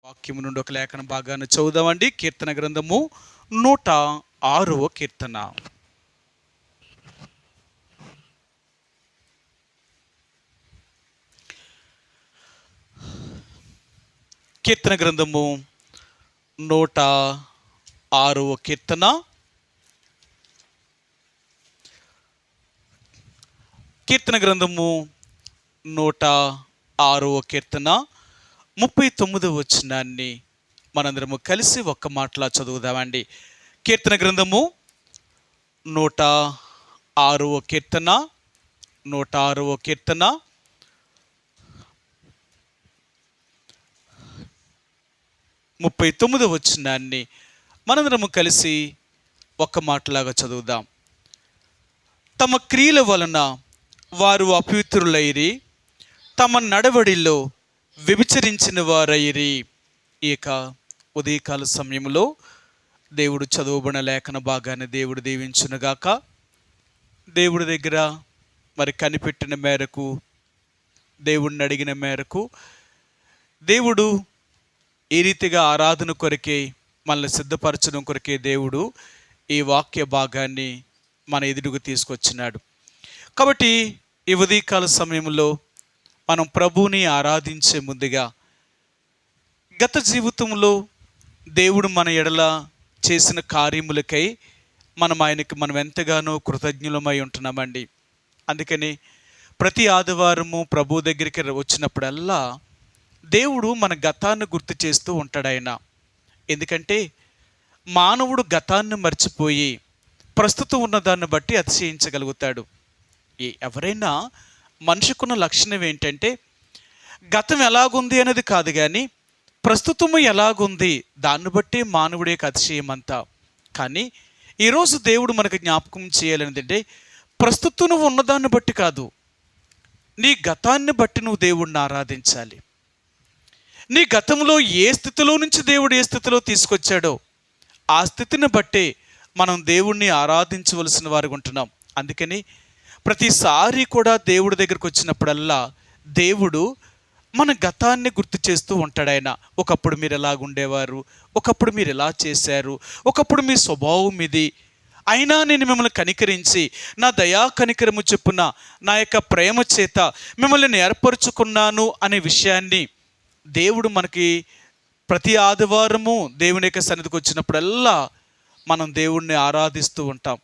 వాక్యము నుండి ఒక లేఖన భాగాన్ని చదువుదామండి. కీర్తన గ్రంథము 106వ కీర్తన. కీర్తన గ్రంథము 106వ కీర్తన. కీర్తన గ్రంథము 106వ కీర్తన 39వ వచనాన్ని మనందరము కలిసి ఒక్క మాటలా చదువుదామండి. కీర్తన గ్రంథము 106వ కీర్తన 106వ కీర్తన 39వ వచనాన్ని మనందరము కలిసి ఒక్క మాటలాగా చదువుదాం. తమ క్రియల వలన వారు అపవిత్రులైరి, తమ నడవడిలో వ్యభిచరించిన వారైరి. ఈ యొక్క ఉదయకాల సమయంలో దేవుడు చదువుబడిన లేఖన భాగాన్ని దేవుడు దీవించునుగాక. దేవుడి దగ్గర మరి కనిపెట్టిన మేరకు, దేవుడిని అడిగిన మేరకు దేవుడు ఈ రీతిగా ఆరాధన కొరకే, మనల్ని సిద్ధపరచడం కొరకే దేవుడు ఈ వాక్య భాగాన్ని మన ఎదురుకు తీసుకొచ్చినాడు. కాబట్టి ఈ ఉదయకాల సమయంలో మనం ప్రభువుని ఆరాధించే ముందుగా గత జీవితంలో దేవుడు మన ఎడల చేసిన కార్యములకై మనం ఎంతగానో కృతజ్ఞులమై ఉంటున్నామండి. అందుకని ప్రతి ఆదివారము ప్రభు దగ్గరికి వచ్చినప్పుడల్లా దేవుడు మన గతాన్ని గుర్తు చేస్తూ ఉంటాడు ఆయన. ఎందుకంటే మానవుడు గతాన్ని మర్చిపోయి ప్రస్తుతం ఉన్నదాన్ని బట్టి అతిశయించగలుగుతాడు. ఎవరైనా మనిషికున్న లక్షణం ఏంటంటే గతం ఎలాగుంది అనేది కాదు, కానీ ప్రస్తుతము ఎలాగుంది దాన్ని బట్టి మానవుడి యొక్క అతిశయం అంతా. కానీ ఈరోజు దేవుడు మనకు జ్ఞాపకం చేయాలనేదంటే ప్రస్తుతం నువ్వు ఉన్నదాన్ని బట్టి కాదు, నీ గతాన్ని బట్టి నువ్వు దేవుడిని ఆరాధించాలి. నీ గతంలో ఏ స్థితిలో నుంచి దేవుడు ఏ స్థితిలో తీసుకొచ్చాడో ఆ స్థితిని బట్టే మనం దేవుణ్ణి ఆరాధించవలసిన వారు ఉంటున్నాం. అందుకని ప్రతిసారి కూడా దేవుడి దగ్గరికి వచ్చినప్పుడల్లా దేవుడు మన గతాన్ని గుర్తు చేస్తూ ఉంటాడు. ఆయన ఒకప్పుడు మీరు ఎలాగుండేవారు, ఒకప్పుడు మీరు ఎలా చేశారు, ఒకప్పుడు మీ స్వభావం ఇది, అయినా నేను మిమ్మల్ని కనికరించి నా దయా కనికరము చొప్పున నా యొక్క ప్రేమ చేత మిమ్మల్ని నేను ఏర్పరచుకున్నాను అనే విషయాన్ని దేవుడు మనకి ప్రతి ఆదివారము దేవుని యొక్క సన్నిధికి వచ్చినప్పుడల్లా మనం దేవుణ్ణి ఆరాధిస్తూ ఉంటాం.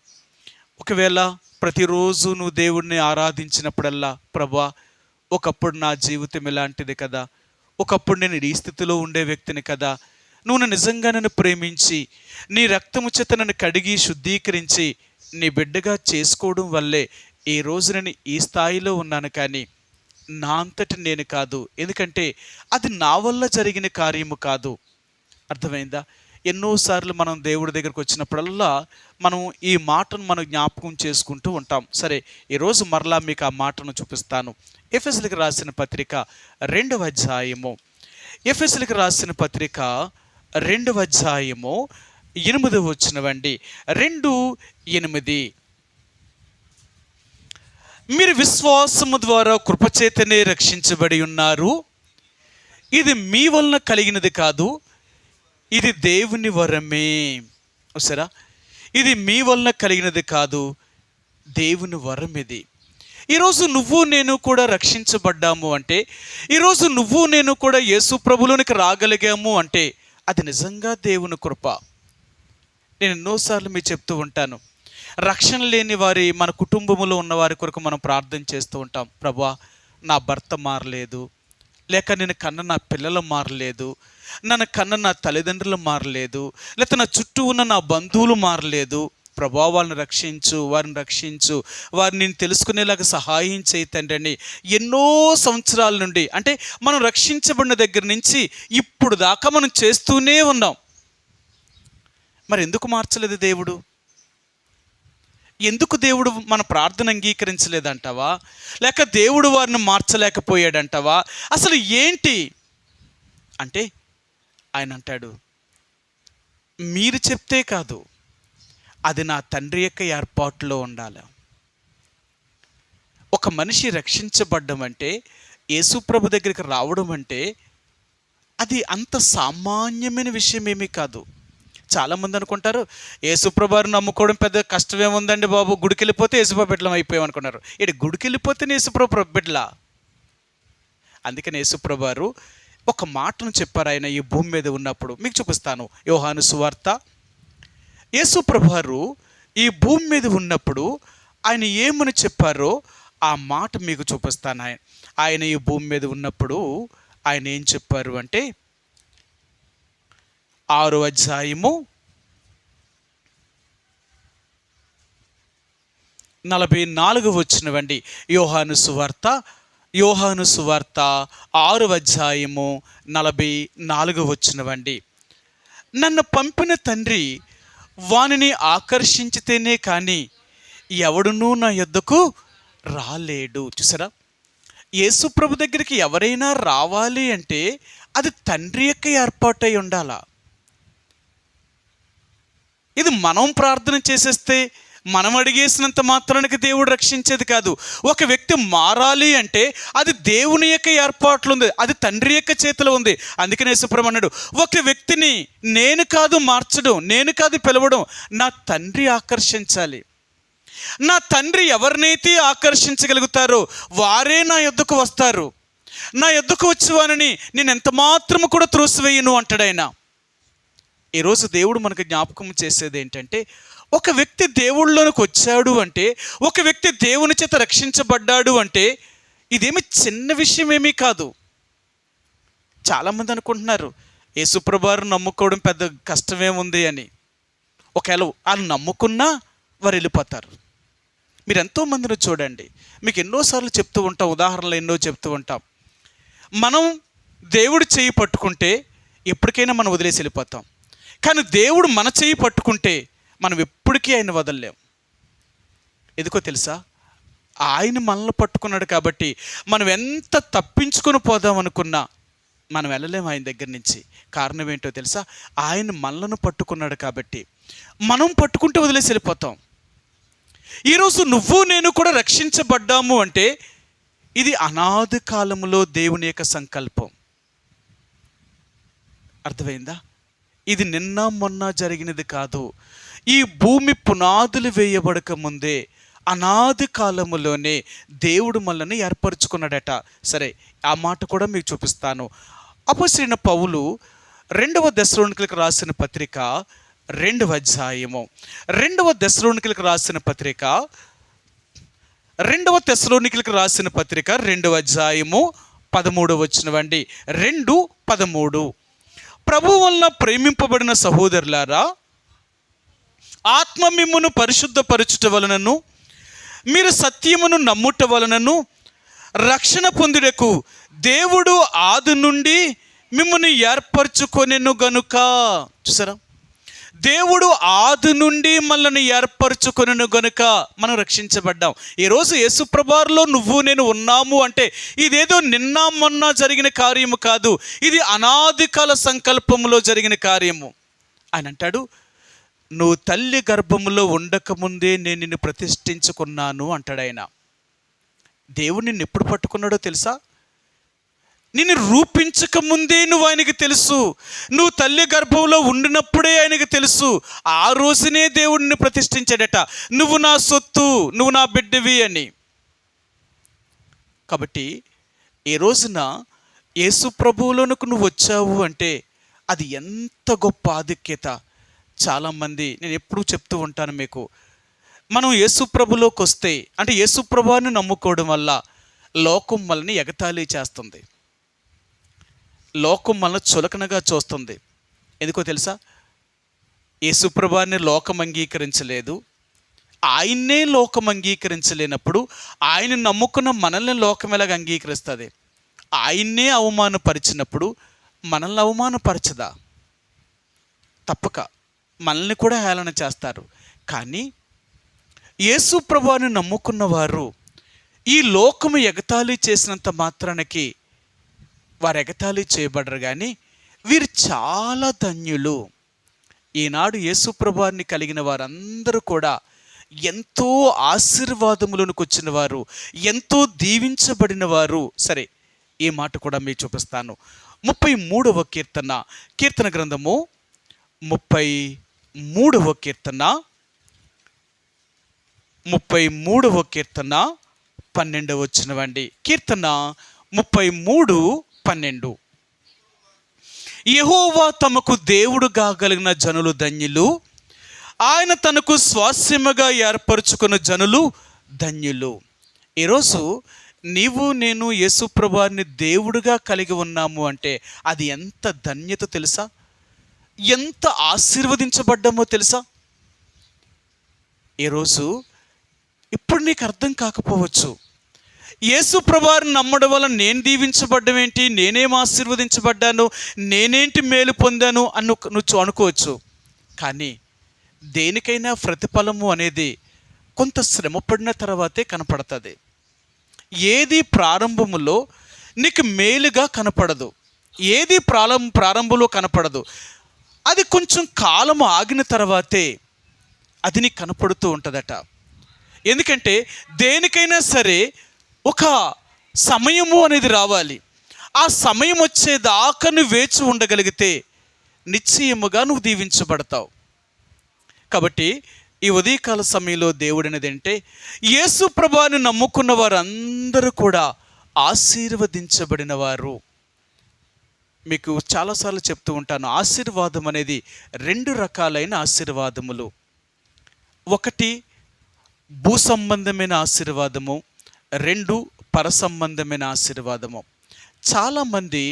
ఒకవేళ ప్రతిరోజు నువ్వు దేవుణ్ణి ఆరాధించినప్పుడల్లా, ప్రభువా ఒకప్పుడు నా జీవితం ఇలాంటిది కదా, ఒకప్పుడు నేను ఈ స్థితిలో ఉండే వ్యక్తిని కదా, నువ్వు నిజంగా నన్ను ప్రేమించి నీ రక్తము చేత నన్ను కడిగి శుద్ధీకరించి నీ బిడ్డగా చేసుకోవడం వల్లే ఈ రోజు నేను ఈ స్థాయిలో ఉన్నాను, కానీ నా అంతటి నేను కాదు, ఎందుకంటే అది నా వల్ల జరిగిన కార్యము కాదు. అర్థమైందా? ఎన్నోసార్లు మనం దేవుడి దగ్గరికి వచ్చినప్పుడల్లా మనం ఈ మాటను మనం జ్ఞాపకం చేసుకుంటూ ఉంటాం. సరే, ఈరోజు మరలా మీకు ఆ మాటను చూపిస్తాను. ఎఫెసీయులకు రాసిన పత్రిక 2వ అధ్యాయము, ఎఫెసీయులకు రాసిన పత్రిక 2వ అధ్యాయము 8వ వచనమండి. 2:8 మీరు విశ్వాసము ద్వారా కృపచేతనే రక్షించబడి ఉన్నారు, ఇది మీ వలన కలిగినది కాదు, ఇది దేవుని వరమే. సరే, ఇది మీ వలన కలిగినది కాదు, దేవుని వరం ఇది. ఈరోజు నువ్వు నేను కూడా రక్షించబడ్డాము అంటే, ఈరోజు నువ్వు నేను కూడా యేసు ప్రభువులోనికి రాగలిగాము అంటే అది నిజంగా దేవుని కృప. నేను ఎన్నోసార్లు మీకు చెప్తూ ఉంటాను, రక్షణ లేని వారి మన కుటుంబంలో ఉన్న వారి కొరకు మనం ప్రార్థన చేస్తూ ఉంటాం. ప్రభువా నా భర్త మారలేదు, లేక నేను కన్న నా పిల్లలు మారలేదు, నన్ను కన్న నా తల్లిదండ్రులు మారలేదు, లేక నా చుట్టూ ఉన్న నా బంధువులు మారలేదు. ప్రభువా వాళ్ళని రక్షించు, వారిని రక్షించు, వారిని నేను తెలుసుకునేలాగా సహాయం చేయి తండ్రి అని ఎన్నో సంవత్సరాల నుండి, అంటే మనం రక్షించబడిన దగ్గర నుంచి ఇప్పుడు దాకా మనం చేస్తూనే ఉన్నాం. మరి ఎందుకు మార్చలేదు దేవుడు? ఎందుకు దేవుడు మన ప్రార్థన అంగీకరించలేదంటావా, లేక దేవుడు వారిని మార్చలేకపోయాడంటావా? అసలు ఏంటి అంటే ఆయన అంటాడు, మీరు చెప్తే కాదు, అది నా తండ్రి యొక్క ఏర్పాటులో ఉండాలి. ఒక మనిషి రక్షించబడ్డం అంటే, యేసు ప్రభు దగ్గరికి రావడం అంటే అది అంత సామాన్యమైన విషయం ఏమీ కాదు. చాలామంది అనుకుంటారు యేసుప్రభువారు నమ్ముకోవడం పెద్ద కష్టమేముందండి బాబు, గుడికి వెళ్ళిపోతే యేసుప్రభు బిడ్డలం అయిపోయాం అనుకున్నారు. ఇటు గుడికి వెళ్ళిపోతేనే యేసుప్రభు బిడ్డలా? అందుకని యేసుప్రభువారు ఒక మాటను చెప్పారు ఆయన ఈ భూమి మీద ఉన్నప్పుడు. మీకు చూపిస్తాను, యోహాను సువార్త. యేసుప్రభువారు ఈ భూమి మీద ఉన్నప్పుడు ఆయన ఏమని చెప్పారో ఆ మాట మీకు చూపిస్తాను. ఆయన ఈ భూమి మీద ఉన్నప్పుడు ఆయన ఏం చెప్పారు అంటే 6వ అధ్యాయము 44 వచ్చినవండి. యోహాను సువార్త 6వ అధ్యాయము 44 వచ్చినవండి. నన్ను పంపిన తండ్రి వానిని ఆకర్షించితేనే కానీ ఎవడునూ నా యొద్దకు రాలేడు. చూసారా, యేసుప్రభు దగ్గరికి ఎవరైనా రావాలి అంటే అది తండ్రి యొక్క ఏర్పాటై ఉండాలా. ఇది మనం ప్రార్థన చేసేస్తే, మనం అడిగేసినంత మాత్రానికి దేవుడు రక్షించేది కాదు. ఒక వ్యక్తి మారాలి అంటే అది దేవుని యొక్క ఏర్పాట్లు ఉంది, అది తండ్రి యొక్క చేతిలో ఉంది. అందుకనే యేసుప్రభు అన్నాడు, ఒక వ్యక్తిని నేను కాదు మార్చడం, నేను కాదు పిలవడం, నా తండ్రి ఆకర్షించాలి. నా తండ్రి ఎవరినైతే ఆకర్షించగలుగుతారో వారే నా యొద్దకు వస్తారు. నా యొద్దకు వచ్చేవానని నేను ఎంత మాత్రము కూడా త్రోసివేయను అంటాడు ఆయన. ఈరోజు దేవుడు మనకు జ్ఞాపకం చేసేది ఏంటంటే, ఒక వ్యక్తి దేవుళ్ళలోనికి వచ్చాడు అంటే, ఒక వ్యక్తి దేవుని చేత రక్షించబడ్డాడు అంటే ఇదేమి చిన్న విషయం ఏమీ కాదు. చాలామంది అనుకుంటున్నారు యేసుప్రభువారు నమ్ముకోవడం పెద్ద కష్టమేముంది అని. ఒకవేళ వాళ్ళు నమ్ముకున్నా వారు వెళ్ళిపోతారు. మీరు ఎంతోమందిని చూడండి, మీకు ఎన్నోసార్లు చెప్తూ ఉంటాం, ఉదాహరణలు ఎన్నో చెప్తూ ఉంటాం. మనం దేవుడు చేయి పట్టుకుంటే ఎప్పటికైనా మనం వదిలేసి వెళ్ళిపోతాం. కానీ దేవుడు మన చేయి పట్టుకుంటే మనం ఎప్పటికీ ఆయన వదలలేం. ఎందుకో తెలుసా, ఆయన మనల్ని పట్టుకున్నాడు కాబట్టి మనం ఎంత తప్పించుకొని పోదాం అనుకున్నా మనం వెళ్ళలేము ఆయన దగ్గర నుంచి. కారణం ఏంటో తెలుసా, ఆయన మనలను పట్టుకున్నాడు కాబట్టి. మనం పట్టుకుంటే వదిలేసి వెళ్ళిపోతాం. ఈరోజు నువ్వు నేను కూడా రక్షించబడ్డాము అంటే ఇది అనాది కాలంలో దేవుని యొక్క సంకల్పం. అర్థమైందా? ఇది నిన్న మొన్న జరిగినది కాదు. ఈ భూమి పునాదులు వేయబడక ముందే అనాది కాలములోనే దేవుడు మనల్ని ఏర్పరచుకున్నాడట. సరే, ఆ మాట కూడా మీకు చూపిస్తాను. అపోస్తలుడైన పౌలు 2వ దెస్సలోనికీయులకు రాసిన పత్రిక 2వ అధ్యాయము 2వ దెస్సలోనికీయులకు రాసిన పత్రిక 2వ తెస్సలోనికీయులకు రాసిన పత్రిక 2వ అధ్యాయము 13 వచనమండి. 2:13. ప్రభువు వలన ప్రేమింపబడిన సహోదరులారా, ఆత్మ మిమ్మును పరిశుద్ధపరచుట వలనను మీరు సత్యమును నమ్ముట వలనను రక్షణ పొందుటకు దేవుడు ఆది నుండి మిమ్మును ఏర్పరచుకొనెను గనుక. చూసారా, దేవుడు ఆది నుండి మనల్ని ఏర్పరచుకొనెను గనుక మనం రక్షించబడ్డాం. ఈరోజు యేసుప్రభువారిలో నువ్వు నేను ఉన్నాము అంటే ఇదేదో నిన్న మొన్న జరిగిన కార్యము కాదు, ఇది అనాది కాల సంకల్పంలో జరిగిన కార్యము. ఆయన అంటాడు, నువ్వు తల్లి గర్భములో ఉండకముందే నేను నిన్ను ప్రతిష్ఠించుకున్నాను అంటాడు ఆయన. దేవుడు నిన్ను ఎప్పుడు పట్టుకున్నాడో తెలుసా? నిన్ను రూపించక ముందే నువ్వు ఆయనకి తెలుసు. నువ్వు తల్లి గర్భంలో ఉండినప్పుడే ఆయనకి తెలుసు. ఆ రోజునే దేవుడిని ప్రతిష్ఠించాడట, నువ్వు నా సొత్తు, నువ్వు నా బిడ్డవి అని. కాబట్టి ఈ రోజున యేసు ప్రభువులోనికి నువ్వు వచ్చావు అంటే అది ఎంత గొప్ప ఆధిక్యత. చాలామంది, నేను ఎప్పుడూ చెప్తూ ఉంటాను మీకు, మనం యేసు ప్రభులోకి వస్తే అంటే యేసు ప్రభువుని నమ్ముకోవడం వల్ల లోకం మనల్ని ఎగతాళి చేస్తుంది, లోకం మనల్ని చులకనగా చూస్తుంది. ఎందుకో తెలుసా? యేసు ప్రభువుని లోకం అంగీకరించలేదు, ఆయన్నే లోకం అంగీకరించలేనప్పుడు ఆయన నమ్ముకున్న మనల్ని లోకం ఎలాగ అంగీకరిస్తుంది? ఆయన్నే అవమానపరిచినప్పుడు మనల్ని అవమానపరచదా? తప్పక మనల్ని కూడా హేళన చేస్తారు. కానీ యేసు ప్రభువుని నమ్ముకున్న వారు ఈ లోకము ఎగతాళి చేసినంత మాత్రానికి వారు ఎగతాళి చేయబడరు. కానీ వీరు చాలా ధన్యులు. ఈనాడు యేసు ప్రభువుని కలిగిన వారందరూ కూడా ఎంతో ఆశీర్వాదములకు వచ్చిన వారు, ఎంతో దీవించబడిన వారు. సరే, ఈ మాట కూడా మీకు చూపిస్తాను. 33వ కీర్తన, కీర్తన గ్రంథము 33వ కీర్తన, 33వ కీర్తన 12వ వచనమండి. కీర్తన 33:12. యెహోవా తమకు దేవుడు కాగలిగిన జనులు ధన్యులు, ఆయన తనకు స్వాస్యముగా ఏర్పరచుకున్న జనులు ధన్యులు. ఈరోజు నీవు నేను యేసు ప్రభువుని దేవుడిగా కలిగి ఉన్నాము అంటే అది ఎంత ధన్యత తెలుసా? ఎంత ఆశీర్వదించబడ్డామో తెలుసా? ఈరోజు ఇప్పుడు నీకు అర్థం కాకపోవచ్చు, యేసు ప్రభువుని నమ్మడం వల్ల నేను దీవించబడ్డం ఏంటి, నేనేం ఆశీర్వదించబడ్డాను, నేనేంటి మేలు పొందాను నువ్వు అనుకోవచ్చు. కానీ దేనికైనా ప్రతిఫలము అనేది కొంత శ్రమపడిన తర్వాతే కనపడుతుంది. ఏది ప్రారంభములో నీకు మేలుగా కనపడదు, ఏది ప్రారంభంలో కనపడదు. అది కొంచెం కాలం ఆగిన తర్వాతే అది నీకు కనపడుతూ ఉంటుందట. ఎందుకంటే దేనికైనా సరే ఒక సమయము అనేది రావాలి. ఆ సమయం వచ్చేదాకా నువ్వు వేచి ఉండగలిగితే నిశ్చయముగా నువ్వు దీవించబడతావు. కాబట్టి ఈ ఉదయకాల సమయంలో దేవుడు అనేది అంటే యేసు ప్రభువుని నమ్ముకున్న వారందరూ కూడా ఆశీర్వదించబడిన వారు. మీకు చాలాసార్లు చెప్తూ ఉంటాను, ఆశీర్వాదం అనేది 2 రకాలైన ఆశీర్వాదములు. ఒకటి భూ సంబంధమైన ఆశీర్వాదము, 2 పర సంబంధమైన ఆశీర్వాదము. చాలామంది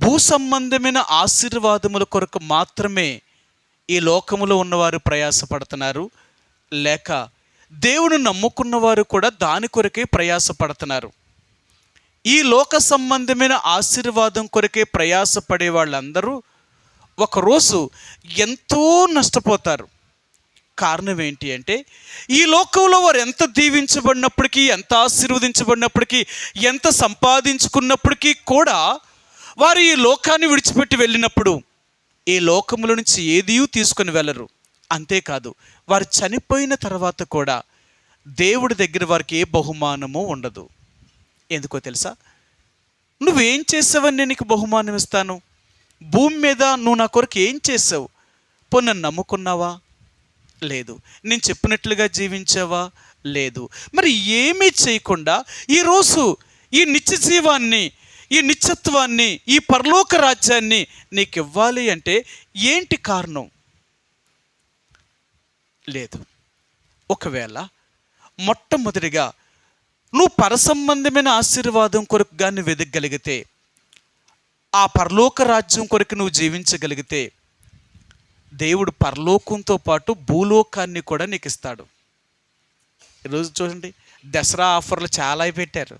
భూ సంబంధమైన ఆశీర్వాదముల కొరకు మాత్రమే ఈ లోకములో ఉన్నవారు ప్రయాసపడుతున్నారు, లేక దేవుని నమ్ముకున్నవారు కూడా దాని కొరకే ప్రయాసపడుతున్నారు. ఈ లోక సంబంధమైన ఆశీర్వాదం కొరకే ప్రయాసపడే వాళ్ళందరూ ఒకరోజు ఎంతో నష్టపోతారు. కారణం ఏంటి అంటే ఈ లోకంలో వారు ఎంత దీవించబడినప్పటికీ, ఎంత ఆశీర్వదించబడినప్పటికీ, ఎంత సంపాదించుకున్నప్పటికీ కూడా వారు ఈ లోకాన్ని విడిచిపెట్టి వెళ్ళినప్పుడు ఈ లోకముల నుంచి ఏదీ తీసుకొని వెళ్ళరు. అంతేకాదు, వారు చనిపోయిన తర్వాత కూడా దేవుడి దగ్గర వారికి ఏ బహుమానము ఉండదు. ఎందుకో తెలుసా? నువ్వేం చేసావని నేను నీకు బహుమానం ఇస్తాను. భూమి మీద నువ్వు నా కొరకు ఏం చేసావు? నన్ను నమ్ముకున్నావా? లేదు. నేను చెప్పినట్లుగా జీవించావా? లేదు. మరి ఏమీ చేయకుండా ఈరోజు ఈ నిత్య జీవాన్ని, ఈ నిత్యత్వాన్ని, ఈ పరలోక రాజ్యాన్ని నీకు ఇవ్వాలి అంటే ఏంటి కారణం? లేదు. ఒకవేళ మొట్టమొదటిగా నువ్వు పరసంబంధమైన ఆశీర్వాదం కొరకు కానీ వెదగలిగితే, ఆ పరలోక రాజ్యం కొరకు నువ్వు జీవించగలిగితే, దేవుడు పరలోకంతో పాటు భూలోకాన్ని కూడా నీకు ఇస్తాడు. ఈరోజు చూడండి, దసరా ఆఫర్లు చాలా పెట్టారు.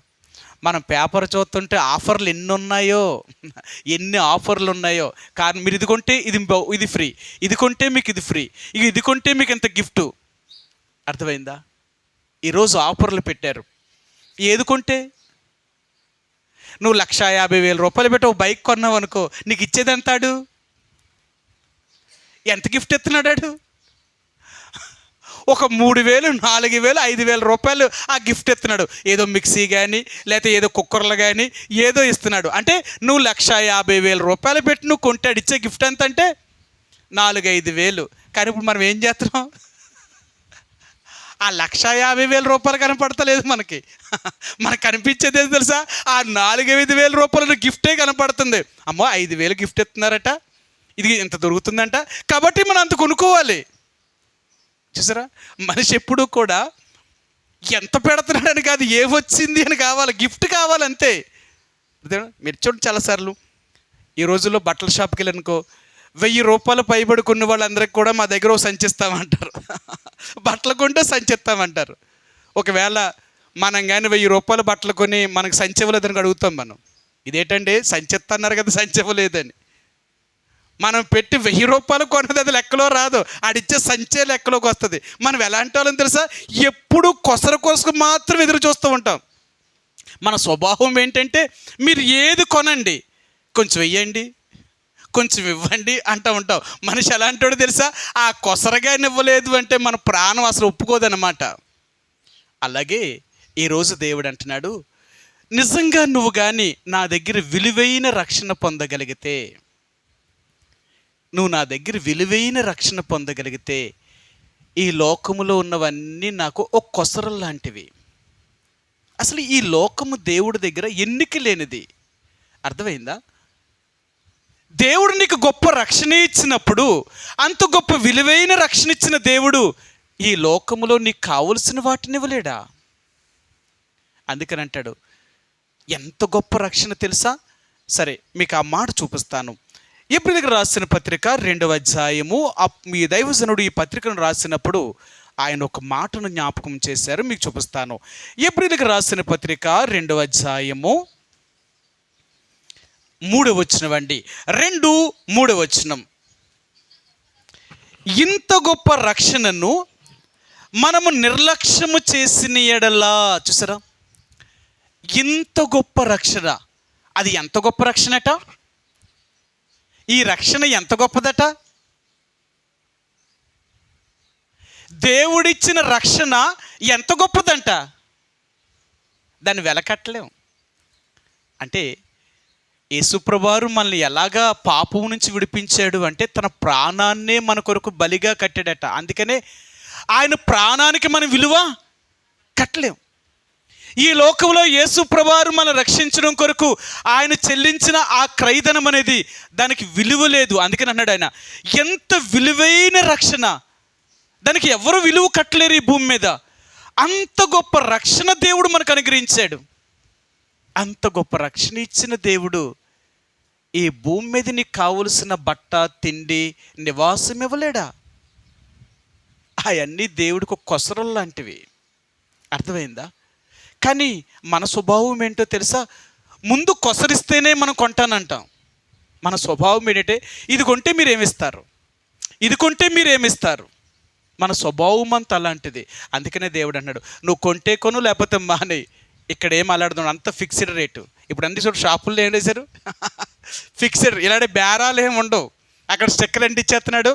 మనం పేపర్ చూస్తుంటే ఆఫర్లు ఎన్ని ఉన్నాయో, ఎన్ని ఆఫర్లు ఉన్నాయో. కానీ మీరు ఇది కొంటే ఇది ఫ్రీ, ఇది కొంటే మీకు ఇది ఫ్రీ, ఇది కొంటే మీకు ఎంత గిఫ్ట్. అర్థమైందా? ఈరోజు ఆఫర్లు పెట్టారు. ఏది కొంటే నువ్వు 1,50,000 రూపాయలు పెట్టి ఒక బైక్ కొన్నావు అనుకో, నీకు ఇచ్చేది ఎంతాడు? ఎంత గిఫ్ట్ ఎత్తున్నాడు? ఒక 3,000, 4,000, 5,000 రూపాయలు ఆ గిఫ్ట్ ఎత్తున్నాడు. ఏదో మిక్సీ కానీ, లేకపోతే ఏదో కుక్కర్లు కానీ ఏదో ఇస్తున్నాడు. అంటే నువ్వు 1,50,000 రూపాయలు పెట్టి నువ్వు కొంటాడు, ఇచ్చే గిఫ్ట్ ఎంత అంటే 4-5,000. కానీ ఇప్పుడు మనం ఏం చేస్తున్నాం? ఆ 1,50,000 రూపాయలు కనపడతలేదు మనకి. మనకు కనిపించేది ఏదో తెలుసా? ఆ 4-5,000 రూపాయలు గిఫ్టే కనపడుతుంది. అమ్మో 5,000 గిఫ్ట్ ఎత్తున్నారట, ఇది ఇంత దొరుకుతుందంట, కాబట్టి మనం అంత కొనుక్కోవాలి. చూసారా? మనిషి ఎప్పుడూ కూడా ఎంత పెడుతున్నాడని కాదు, ఏమొచ్చింది అని కావాలి, గిఫ్ట్ కావాలంతే. మీరు చూడండి, చాలాసార్లు ఈ రోజుల్లో బట్టల షాప్కి వెళ్ళనుకో, 1,000 రూపాయలు పైబడి కొన్న వాళ్ళందరికీ కూడా మా దగ్గర సంచిస్తామంటారు. బట్టలు కొంటే సంచిస్తామంటారు. ఒకవేళ మనం కానీ 1,000 రూపాయలు బట్టలు కొని మనకు సంచి ఇవ్వలేదని అడుగుతాం. మనం ఇదేంటండి సంచిస్తా అన్నారు కదా, సంచి ఇవ్వలేదని. మనం పెట్టి 1,000 రూపాయలు కొన్నది అది లెక్కలో రాదు, ఆడిచ్చే సంచే లెక్కలోకి వస్తుంది. మనం ఎలాంటి వాళ్ళని తెలుసా? ఎప్పుడు కొసర కోసం మాత్రం ఎదురు చూస్తూ ఉంటాం. మన స్వభావం ఏంటంటే, మీరు ఏది కొనండి, కొంచెం వెయ్యండి, కొంచెం ఇవ్వండి అంటూ ఉంటాం. మనిషి ఎలాంటి వాడు తెలుసా? ఆ కొసరగా ఇవ్వలేదు అంటే మన ప్రాణం అసలు ఒప్పుకోదన్నమాట. అలాగే ఈరోజు దేవుడు అంటున్నాడు, నిజంగా నువ్వు కానీ నా దగ్గర విలువైన రక్షణ పొందగలిగితే, నువ్వు నా దగ్గర విలువైన రక్షణ పొందగలిగితే, ఈ లోకములో ఉన్నవన్నీ నాకు ఒక కొసరం లాంటివి. అసలు ఈ లోకము దేవుడి దగ్గర ఎన్నిక లేనిది. అర్థమైందా? దేవుడు నీకు గొప్ప రక్షణ ఇచ్చినప్పుడు, అంత గొప్ప విలువైన రక్షణ ఇచ్చిన దేవుడు ఈ లోకములో నీకు కావలసిన వాటిని ఇవ్వలేడా? అందుకని అంటాడు, ఎంత గొప్ప రక్షణ తెలుసా? సరే, మీకు ఆ మాట చూపిస్తాను. ఎబ్రీయులకు రాసిన పత్రిక 2వ అధ్యాయము. మీ దైవజనుడు ఈ పత్రికను రాసినప్పుడు ఆయన ఒక మాటను జ్ఞాపకం చేశారు, మీకు చూపిస్తాను. ఎబ్రీయులకు రాసిన పత్రిక 2వ అధ్యాయము 3వ వచనం అండి. 2:3 వచనం. ఇంత గొప్ప రక్షణను మనము నిర్లక్ష్యము చేసిన ఎడలా, చూసారా, ఇంత గొప్ప రక్షణ, అది ఎంత గొప్ప రక్షణట? ఈ రక్షణ ఎంత గొప్పదట? దేవుడిచ్చిన రక్షణ ఎంత గొప్పదంట, దాన్ని వెలకట్టలేం. అంటే యేసుప్రభువారు మనల్ని ఎలాగా పాపం నుంచి విడిపించాడు అంటే, తన ప్రాణాన్నే మన కొరకు బలిగా కట్టాడట. అందుకనే ఆయన ప్రాణానికి మనం విలువ కట్టలేం. ఈ లోకంలో యేసుప్రభువారు మనం రక్షించడం కొరకు ఆయన చెల్లించిన ఆ క్రయధనం అనేది, దానికి విలువ లేదు. అందుకని అన్నాడు ఆయన, ఎంత విలువైన రక్షణ, దానికి ఎవరు విలువ కట్టలేరు ఈ భూమి మీద. అంత గొప్ప రక్షణ దేవుడు మనకు అనుగ్రహించాడు. అంత గొప్ప రక్షణ ఇచ్చిన దేవుడు ఈ భూమి మీద నీకు కావలసిన బట్ట, తిండి, నివాసం ఇవ్వలేడా? అవన్నీ దేవుడికి ఒక కొసరం లాంటివి. అర్థమైందా? కానీ మన స్వభావం ఏంటో తెలుసా? ముందు కొసరిస్తేనే మనం కొంటానంటాం. మన స్వభావం ఏంటంటే, ఇది కొంటే మీరేమిస్తారు, ఇది కొంటే మీరేమిస్తారు. మన స్వభావం అంత అలాంటిది. అందుకనే దేవుడు అన్నాడు, నువ్వు కొంటే కొను, లేకపోతే మానేయి. ఇక్కడ ఏం అలాడుతున్నాడు, అంత ఫిక్స్డ్ రేటు. ఇప్పుడు అన్ని చోట్ల షాపుల్లో ఏం చేశారు, ఫిక్స్డ్. ఇలాంటి బేరాలు ఏమి ఉండవు. అక్కడ స్టిక్కర్ అంటించేస్తున్నాడు,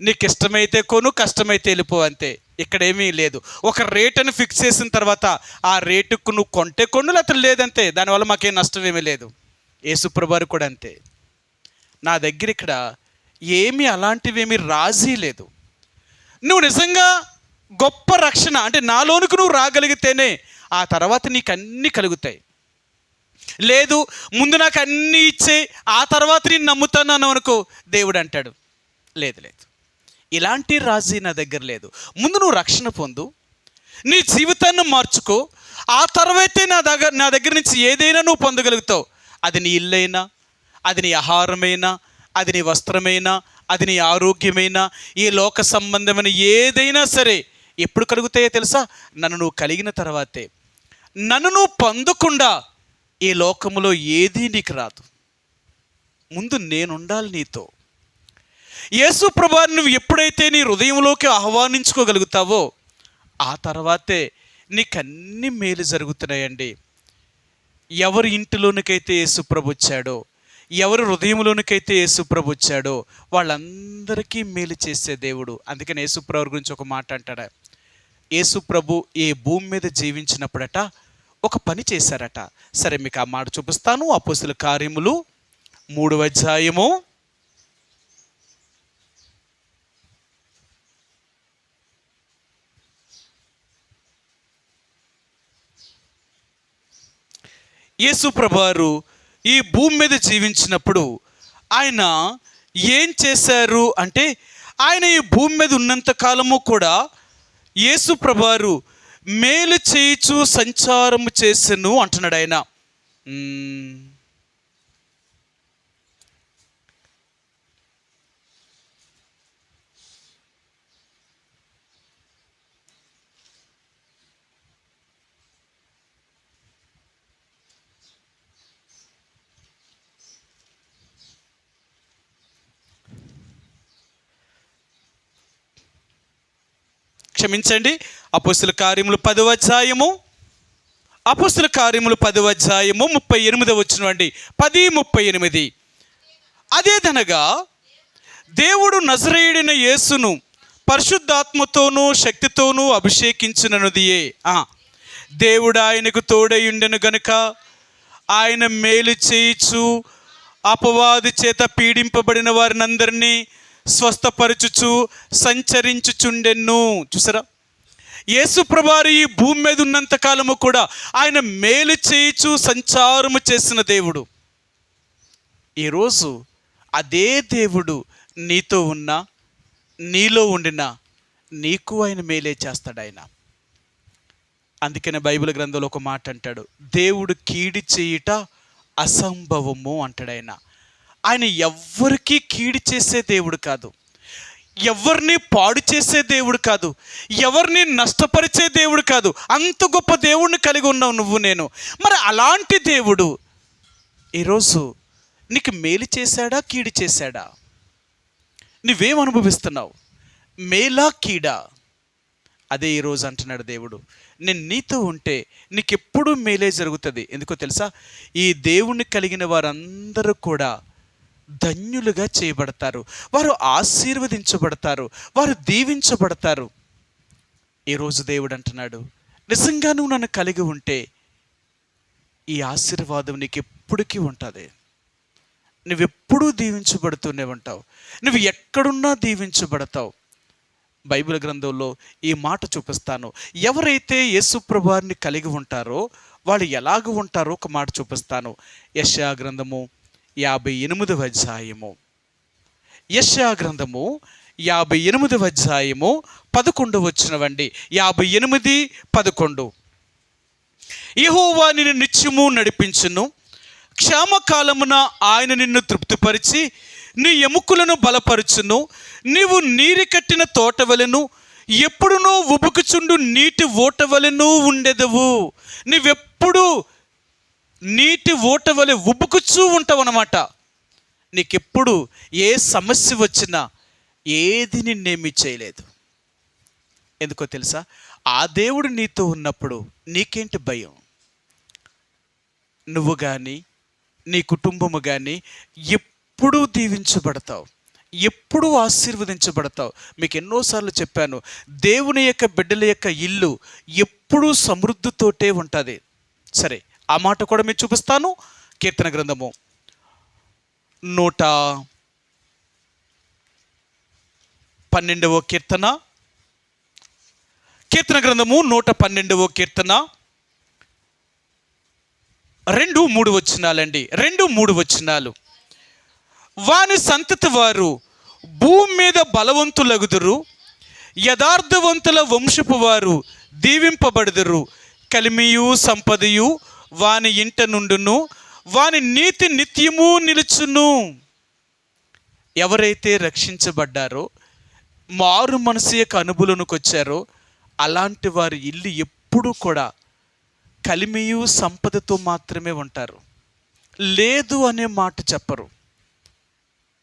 నీకు ఇష్టమైతే కొను, కష్టమైతే వెళ్ళిపో, అంతే. ఇక్కడ ఏమీ లేదు. ఒక రేటుని ఫిక్స్ చేసిన తర్వాత ఆ రేటుకు నువ్వు కొంటే కొను, లేకపోతే లేదంతే. దానివల్ల మాకేం నష్టం ఏమీ లేదు. యేసుప్రభువారు కూడా అంతే. నా దగ్గర ఇక్కడ ఏమీ అలాంటివేమీ రాజీ లేదు. నువ్వు నిజంగా గొప్ప రక్షణ అంటే నాలోనికి నువ్వు రాగలిగితేనే ఆ తర్వాత నీకు అన్నీ కలుగుతాయి. లేదు, ముందు నాకు అన్నీ ఇచ్చే ఆ తర్వాత నేను నమ్ముతాను అనుకో, దేవుడు అంటాడు, లేదు లేదు, ఇలాంటి రాజీ నా దగ్గర లేదు. ముందు నువ్వు రక్షణ పొందు, నీ జీవితాన్ని మార్చుకో, ఆ తర్వాతే నా దగ్గర నుంచి ఏదైనా నువ్వు పొందగలుగుతావు. అది నీ ఇల్లైనా, అది నీ ఆహారమైనా, అది నీ వస్త్రమైనా, అది నీ ఆరోగ్యమైనా, ఈ లోక సంబంధమైన ఏదైనా సరే ఎప్పుడు కలుగుతాయో తెలుసా? నన్ను నువ్వు కలిగిన తర్వాతే. నన్ను నువ్వు పొందకుండా ఈ లోకములో ఏదీ నీకు రాదు. ముందు నేనుండాలి నీతో. యేసు ప్రభువుని నువ్వు ఎప్పుడైతే నీ హృదయంలోకి ఆహ్వానించుకోగలుగుతావో ఆ తర్వాతే నీకన్నీ మేలు జరుగుతున్నాయండి. ఎవరి ఇంటిలోనికైతే యేసు ప్రభు వచ్చాడో, ఎవరి హృదయంలోనికైతే యేసు ప్రభు వచ్చాడో వాళ్ళందరికీ మేలు చేసే దేవుడు. అందుకని యేసు ప్రభు గురించి ఒక మాట అంటాడు. యేసు ప్రభు ఈ భూమి మీద జీవించినప్పుడట ఒక పని చేశారట. సరే, మీకు ఆ మాట చూపిస్తాను. అపోస్తలుల కార్యములు 3వ అధ్యాయము 3 యేసు ప్రభువారు ఈ భూమి మీద జీవించినప్పుడు ఆయన ఏం చేశారు అంటే, ఆయన ఈ భూమి మీద ఉన్నంత కాలము కూడా యేసు ప్రభువారు మేలు చేయుచు సంచారము చేసెను అంటున్నాడు ఆయన. క్షమించండి, అపోస్తలుల కార్యములు 10వ అధ్యాయము, అపోస్తలుల కార్యములు 10వ అధ్యాయము 38వ వచనం అండి. 10:38. అదేదనగా దేవుడు నజరేయుడైన యేసును పరిశుద్ధాత్మతోనూ శక్తితోనూ అభిషేకించిననుదియే. దేవుడు ఆయనకు తోడై ఉండెను గనుక ఆయన మేలు చేయుచు అపవాది చేత పీడింపబడిన వారిని అందరినీ స్వస్థపరచుచు సంచరించుచుండెను. చూసారా, యేసుప్రభువారు ఈ భూమి మీద ఉన్నంత కాలము కూడా ఆయన మేలు చేయుచు సంచారము చేసిన దేవుడు. ఈరోజు అదే దేవుడు నీతో ఉన్నా, నీలో ఉండినా నీకు ఆయన మేలే చేస్తాడు ఆయన. అందుకనే బైబిల్ గ్రంథంలో ఒక మాట అంటాడు, దేవుడు కీడి చేయుట అసంభవము అంటాడు ఆయన. ఆయన ఎవ్వరికీ కీడి చేసే దేవుడు కాదు, ఎవరిని పాడు చేసే దేవుడు కాదు, ఎవరిని నష్టపరిచే దేవుడు కాదు. అంత గొప్ప దేవుడిని కలిగి ఉన్నావు నువ్వు నేను. మరి అలాంటి దేవుడు ఈరోజు నీకు మేలు చేశాడా, కీడు చేశాడా? నువ్వేం అనుభవిస్తున్నావు? మేలా, కీడా? అదే ఈరోజు అంటున్నాడు దేవుడు, నేను నీతో ఉంటే నీకెప్పుడూ మేలే జరుగుతుంది. ఎందుకో తెలుసా, ఈ దేవుణ్ణి కలిగిన వారందరూ కూడా ధన్యులుగా చేయబడతారు, వారు ఆశీర్వదించబడతారు, వారు దీవించబడతారు. ఈరోజు దేవుడు అంటున్నాడు, నిజంగా నువ్వు నన్ను కలిగి ఉంటే ఈ ఆశీర్వాదం నీకు ఎప్పటికీ ఉంటుంది. నువ్వెప్పుడూ దీవించబడుతూనే ఉంటావు, నువ్వు ఎక్కడున్నా దీవించబడతావు. బైబిల్ గ్రంథంలో ఈ మాట చూపిస్తాను. ఎవరైతే యేసుప్రభువారిని కలిగి ఉంటారో వాళ్ళు ఎలాగ ఉంటారో ఒక మాట చూపిస్తాను. యెషయా గ్రంథము 58వ అధ్యాయము, యెషయా గ్రంథము 58వ అధ్యాయము 11వ వచనమండి. 58:11. యెహోవా నిన్ను నిత్యము నడిపించును, క్షేమకాలమున ఆయన నిన్ను తృప్తిపరిచి నీ ఎముకలను బలపరుచును. నీవు నీరు కట్టిన తోటవలెను, ఎప్పుడునూ ఉబుకుచుండు నీటి ఓటవలెను ఉండెదవు. నీవెప్పుడు నీటి ఓటవలె ఉబుకుచూ ఉంటావు అన్నమాట. నీకెప్పుడు ఏ సమస్య వచ్చినా ఏది నిన్నేమీ చేయలేదు. ఎందుకో తెలుసా, ఆ దేవుడు నీతో ఉన్నప్పుడు నీకేంటి భయం? నువ్వు కానీ నీ కుటుంబము కానీ ఎప్పుడూ దీవించబడతావు, ఎప్పుడూ ఆశీర్వదించబడతావు. మీకు ఎన్నోసార్లు చెప్పాను, దేవుని యొక్క బిడ్డల యొక్క ఇల్లు ఎప్పుడూ సమృద్ధితోటే ఉంటుంది. సరే, ఆ మాట కూడా మీకు చూపిస్తాను. కీర్తన గ్రంథము 112వ కీర్తన, కీర్తన గ్రంథము 112వ కీర్తన 2-3 వచనాలండి. 2-3 వచనాలు. వాని సంతతి వారు భూమి మీద బలవంతులగుదురు, యథార్థవంతుల వంశపు వారు దీవింపబడుదురు. కలిమియు సంపదయు వాని ఇంట నుండును, వాని నీతి నిత్యము నిలుచును. ఎవరైతే రక్షించబడ్డారో, మారు మనసు యొక్క అనుభూతిలోకి వచ్చారో అలాంటి వారి ఇల్లు ఎప్పుడూ కూడా కలిమియు సంపదతో మాత్రమే ఉంటారు. లేదు అనే మాట చెప్పరు.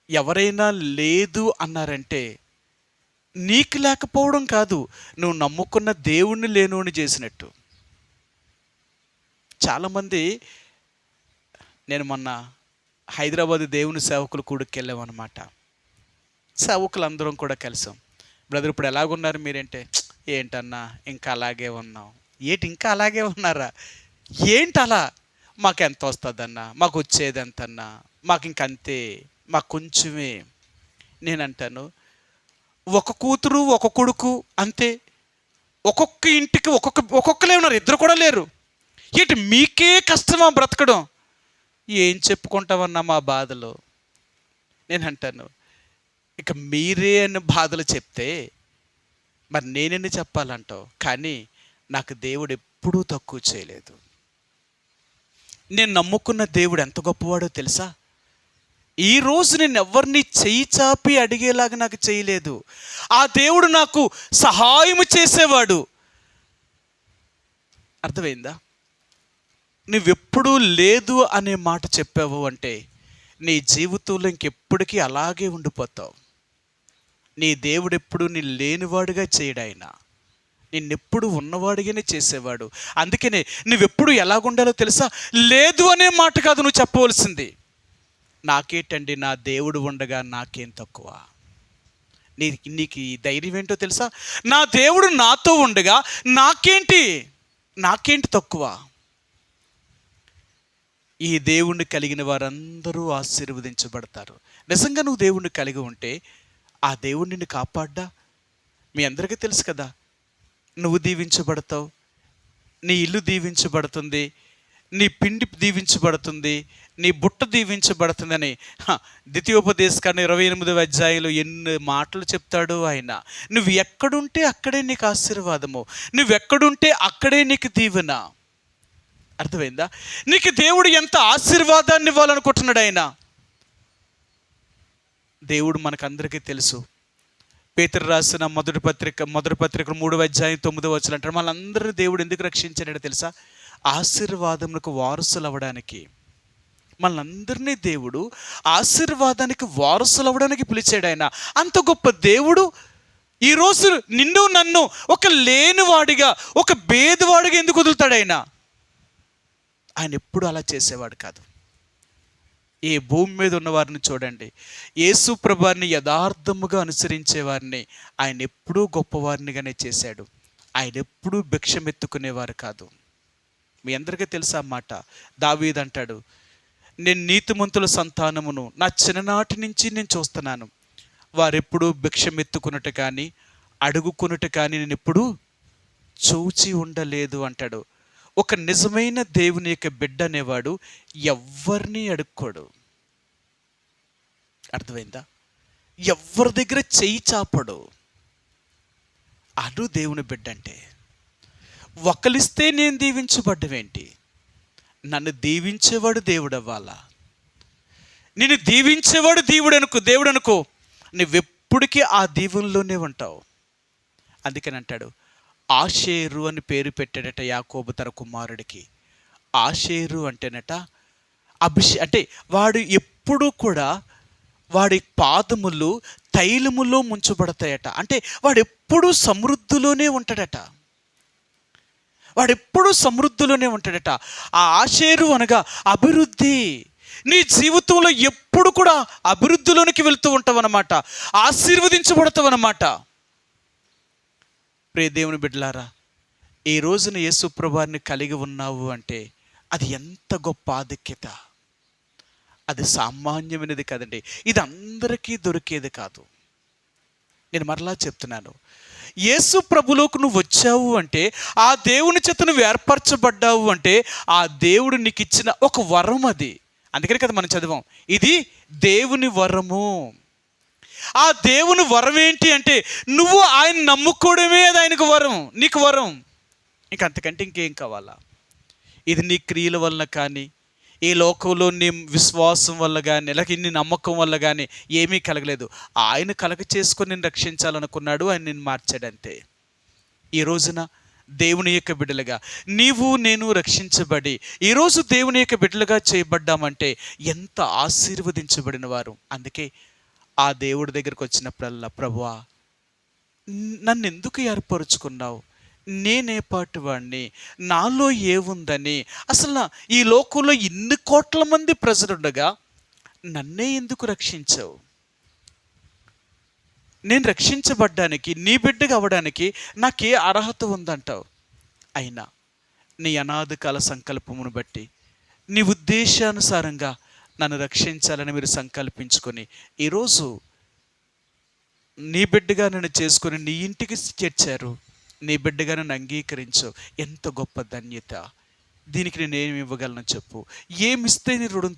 ఎవరైనా లేదు అన్నారంటే నీకు లేకపోవడం కాదు, నువ్వు నమ్ముకున్న దేవుణ్ణి లేనోని చేసినట్టు. చాలామంది, నేను మొన్న హైదరాబాద్ దేవుని సేవకులు కూడికి వెళ్ళామన్నమాట. సేవకులు అందరం కూడా కలిసాం. బ్రదర్ ఇప్పుడు ఎలాగున్నారు మీరంటే, ఏంటన్నా ఇంకా అలాగే ఉన్నాం. ఏంటి ఇంకా అలాగే ఉన్నారా? ఏంటి అలా? మాకు ఎంత వస్తుందన్నా, మాకు వచ్చేది ఎంతన్నా, మాకు ఇంకంతే, మాకు కొంచెమే. నేనంటాను, ఒక కూతురు ఒక కొడుకు అంతే. ఒక్కొక్క ఇంటికి ఒక్కొక్కలే ఉన్నారు, ఇద్దరు కూడా లేరు. ఏంటి మీకే కష్టమా బ్రతకడం? ఏం చెప్పుకుంటామన్నా మా బాధలు. నేనంటాను, ఇక మీరే అన్న బాధలు చెప్తే మరి నేనెన్ని చెప్పాలంటావు? కానీ నాకు దేవుడు ఎప్పుడూ తక్కువ చేయలేదు. నేను నమ్ముకున్న దేవుడు ఎంత గొప్పవాడో తెలుసా? ఈరోజు నేను ఎవరిని చెయ్యి చాపి అడిగేలాగా నాకు చేయలేదు. ఆ దేవుడు నాకు సహాయం చేసేవాడు. అర్థమైందా? నువ్వెప్పుడూ లేదు అనే మాట చెప్పావు అంటే నీ జీవితంలో ఇంకెప్పటికీ అలాగే ఉండిపోతావు. నీ దేవుడు ఎప్పుడు నీ లేనివాడుగా చేయడు. ఆయన నిన్నెప్పుడు ఉన్నవాడిగానే చేసేవాడు. అందుకనే నువ్వెప్పుడు ఎలాగుండాలో తెలుసా? లేదు అనే మాట కాదు నువ్వు చెప్పవలసింది. నాకేంటండి, నా దేవుడు ఉండగా నాకేం తక్కువ? నీకు ఈ ధైర్యం ఏంటో తెలుసా? నా దేవుడు నాతో ఉండగా నాకేంటి తక్కువ? ఈ దేవుణ్ణి కలిగిన వారందరూ ఆశీర్వదించబడతారు. నిజంగా నువ్వు దేవుణ్ణి కలిగి ఉంటే ఆ దేవుడు నిన్ను కాపాడ్డా? మీ అందరికీ తెలుసు కదా, నువ్వు దీవించబడతావు, నీ ఇల్లు దీవించబడుతుంది, నీ పిండి దీవించబడుతుంది, నీ బుట్ట దీవించబడుతుందని ద్వితీయోపదేశకాండం 28వ అధ్యాయంలో ఎన్ని మాటలు చెప్తాడు ఆయన. నువ్వు ఎక్కడుంటే అక్కడే నీకు ఆశీర్వాదము, నువ్వు ఎక్కడుంటే అక్కడే నీకు దీవెన. అర్థమైందా? నీకు దేవుడు ఎంత ఆశీర్వాదాన్ని ఇవ్వాలనుకుంటున్నాడు ఆయన. దేవుడు మనకందరికీ తెలుసు. పేతురు రాసిన మొదటి పత్రిక 3వ అధ్యాయం 9వ వచనం అంటారు, మనందరినీ దేవుడు ఎందుకు రక్షించాడో తెలుసా? ఆశీర్వాదములకు వారసులు అవ్వడానికి. మనందరినీ దేవుడు ఆశీర్వాదానికి వారసులు అవ్వడానికి పిలిచాడు ఆయన. అంత గొప్ప దేవుడు ఈరోజు నిన్ను నన్ను ఒక లేనివాడిగా, ఒక భేదవాడిగా ఎందుకు వదులుతాడు ఆయన? ఆయన ఎప్పుడు అలా చేసేవాడు కాదు. ఈ భూమి మీద ఉన్న వారిని చూడండి, యేసు ప్రభువుని యథార్థముగా అనుసరించే వారిని ఆయన ఎప్పుడూ గొప్పవారినిగానే చేశాడు. ఆయన ఎప్పుడూ భిక్షమెత్తుకునేవారు కాదు. మీ అందరికీ తెలుసా మాట. దావీదు అంటాడు, నేను నీతిమంతుల సంతానమును నా చిన్ననాటి నుంచి నేను చూస్తున్నాను, వారెప్పుడూ భిక్షమెత్తుకున్నట్టు కానీ అడుగుకున్నట్టు కానీ నేను ఎప్పుడూ చూచి ఉండలేదు అంటాడు. ఒక నిజమైన దేవుని యొక్క బిడ్డ అనేవాడు ఎవరిని అడుక్కోడు. అర్థమైందా? ఎవరి దగ్గర చెయ్యి చాపడు. అడు దేవుని బిడ్డ అంటే. ఒకలిస్తే నేను దీవించబడ్డవేంటి? నన్ను దీవించేవాడు దేవుడు అవ్వాలా? నిన్ను దీవించేవాడు దేవుడు అనుకో, నువ్వెప్పటికీ ఆ దీవెనలోనే ఉంటావు. అందుకని అంటాడు, ఆషేరు అని పేరు పెట్టాడట యాకోబు తన కుమారుడికి. ఆషేరు అంటేనట అంటే వాడు ఎప్పుడూ కూడా వాడి పాదములు తైలములో ముంచబడతాయట. అంటే వాడు ఎప్పుడూ సమృద్ధిలోనే ఉంటాడట. ఆ ఆషేరు అనగా అభివృద్ధి. నీ జీవితంలో ఎప్పుడు కూడా అభివృద్ధిలోనికి వెళ్తూ ఉంటావు అన్నమాట, ఆశీర్వదించబడతావు అన్నమాట. ప్రియ దేవుని బిడ్డలారా, ఈ రోజున యేసు ప్రభువుని కలిగి ఉన్నావు అంటే అది ఎంత గొప్ప ఆధిక్యత. అది సామాన్యమైనది కాదండి. ఇది అందరికీ దొరికేది కాదు. నేను మరలా చెప్తున్నాను, యేసు ప్రభులోకి నువ్వు వచ్చావు అంటే, ఆ దేవుని చేత నువ్వు ఏర్పరచబడ్డావు అంటే, ఆ దేవుడు నీకు ఇచ్చిన ఒక వరం అది. అందుకని కదా మనం చదివాం, ఇది దేవుని వరము. ఆ దేవుని వరం ఏంటి అంటే, నువ్వు ఆయన నమ్ముకోవడమే అది ఆయనకు వరం, నీకు వరం. అంతకంటే ఇంకేం కావాలా? ఇది నీ క్రియల వలన కానీ, ఈ లోకంలో నీ విశ్వాసం వల్ల కానీ, లేక నీ నమ్మకం వల్ల కానీ ఏమీ కలగలేదు. ఆయన కలగ చేసుకొని నేను రక్షించాలనుకున్నాడు, ఆయన నేను మార్చాడంతే. ఈ రోజున దేవుని యొక్క బిడ్డలుగా నీవు నేను రక్షించబడి ఈరోజు దేవుని యొక్క బిడ్డలుగా చేయబడ్డామంటే ఎంత ఆశీర్వదించబడిన వారు. అందుకే ఆ దేవుడి దగ్గరికి వచ్చినప్పుడల్లా, ప్రభువా నన్ను ఎందుకు ఏర్పరుచుకున్నావు, నేనే పాటి వాడిని, నాలో ఏముందని, అసలు ఈ లోకంలో ఇన్ని కోట్ల మంది ప్రజలుండగా నన్నే ఎందుకు రక్షించావు? నేను రక్షించబడ్డానికి, నీ బిడ్డగా అవ్వడానికి నాకే అర్హత ఉందంటావు. అయినా నీ అనాదికాల సంకల్పమును బట్టి, నీ ఉద్దేశానుసారంగా నన్ను రక్షించాలని మీరు సంకల్పించుకొని ఈరోజు నీ బిడ్డగా నన్ను చేసుకొని నీ ఇంటికి చేర్చారు. నీ బిడ్డగా నన్ను అంగీకరించు. ఎంత గొప్ప ధన్యత! దీనికి నేను ఏమి ఇవ్వగలను చెప్పు? ఏమిస్తే నీ రుణం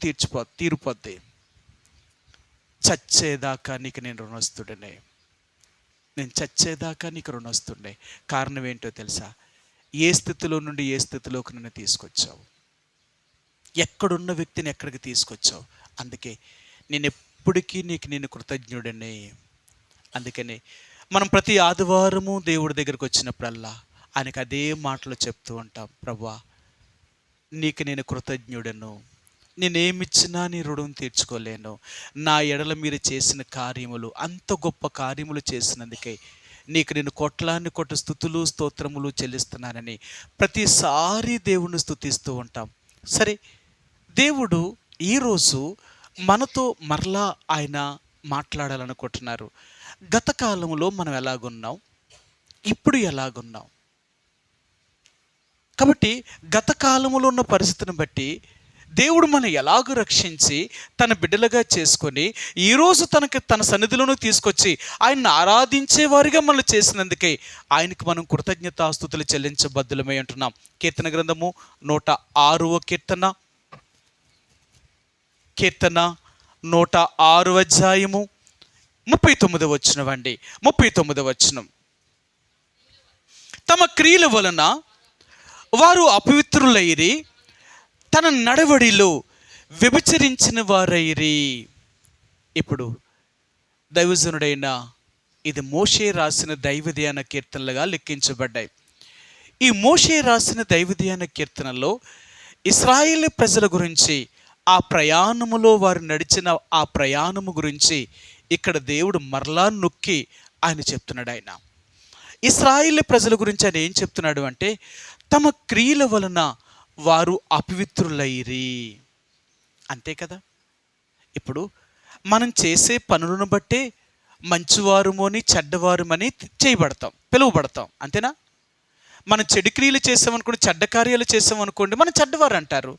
తీరిపోద్ది. చచ్చేదాకా నీకు నేను రుణస్తుడనే. నేను చచ్చేదాకా నీకు రుణస్తుడే. కారణం ఏంటో తెలుసా? ఏ స్థితిలో నుండి ఏ స్థితిలోకి నన్ను తీసుకొచ్చావు, ఎక్కడున్న వ్యక్తిని ఎక్కడికి తీసుకొచ్చావు. అందుకే నేను ఎప్పటికీ నేను కృతజ్ఞుడనే. అందుకని మనం ప్రతి ఆదివారము దేవుడి దగ్గరికి వచ్చినప్పుడల్లా ఆయనకు అదే మాటలు చెప్తూ ఉంటాం, ప్రభువా నీకు నేను కృతజ్ఞుడను, నేనేమిచ్చినా నీ రుణం తీర్చుకోలేను. నా ఎడల మీరు చేసిన కార్యములు, అంత గొప్ప కార్యములు చేసినందుకే నీకు నేను కొట్టు స్తుతులు స్తోత్రములు చెల్లిస్తున్నానని ప్రతిసారి దేవుణ్ణి స్తుతిస్తూ ఉంటాం. సరే, దేవుడు ఈరోజు మనతో మరలా ఆయన మాట్లాడాలనుకుంటున్నారు. గత కాలంలో మనం ఎలాగున్నాం, ఇప్పుడు ఎలాగున్నాం. కాబట్టి గత కాలంలో ఉన్న పరిస్థితిని బట్టి దేవుడు మనం ఎలాగో రక్షించి తన బిడ్డలుగా చేసుకొని ఈరోజు తన సన్నిధిలోనూ తీసుకొచ్చి ఆయన్ని ఆరాధించే వారిగా మనం చేసినందుకే ఆయనకి మనం కృతజ్ఞతాస్తుతులు చెల్లించబద్దులమై ఉంటున్నాం. కీర్తన గ్రంథము 106వ కీర్తన 106 అధ్యాయము 39వ వచనం అండి. 39వ వచనం. తమ క్రియల వలన వారు అపవిత్రులైరి, తన నడవడిలో వ్యభిచరించిన వారైరి. ఇప్పుడు దైవజనుడైన ఇది మోషే రాసిన దైవధ్యాన కీర్తనలుగా లెక్కించబడ్డాయి. ఈ మోషే రాసిన దైవధ్యాన కీర్తనలో ఇశ్రాయేలు ప్రజల గురించి, ఆ ప్రయాణములో వారు నడిచిన ఆ ప్రయాణము గురించి ఇక్కడ దేవుడు మరలా నొక్కి ఆయన చెప్తున్నాడు. ఆయన ఇశ్రాయేలు ప్రజల గురించి ఆయన ఏం చెప్తున్నాడు అంటే, తమ క్రియల వలన వారు అపవిత్రులైరి. అంతే కదా. ఇప్పుడు మనం చేసే పనులను బట్టే మంచివారుమని చెడ్డవారుమని పిలువబడతాం. అంతేనా? మనం చెడు క్రియలు చేసామనుకోండి, చెడ్డ కార్యాలు చేసామనుకోండి, మనం చెడ్డవారు అంటారు.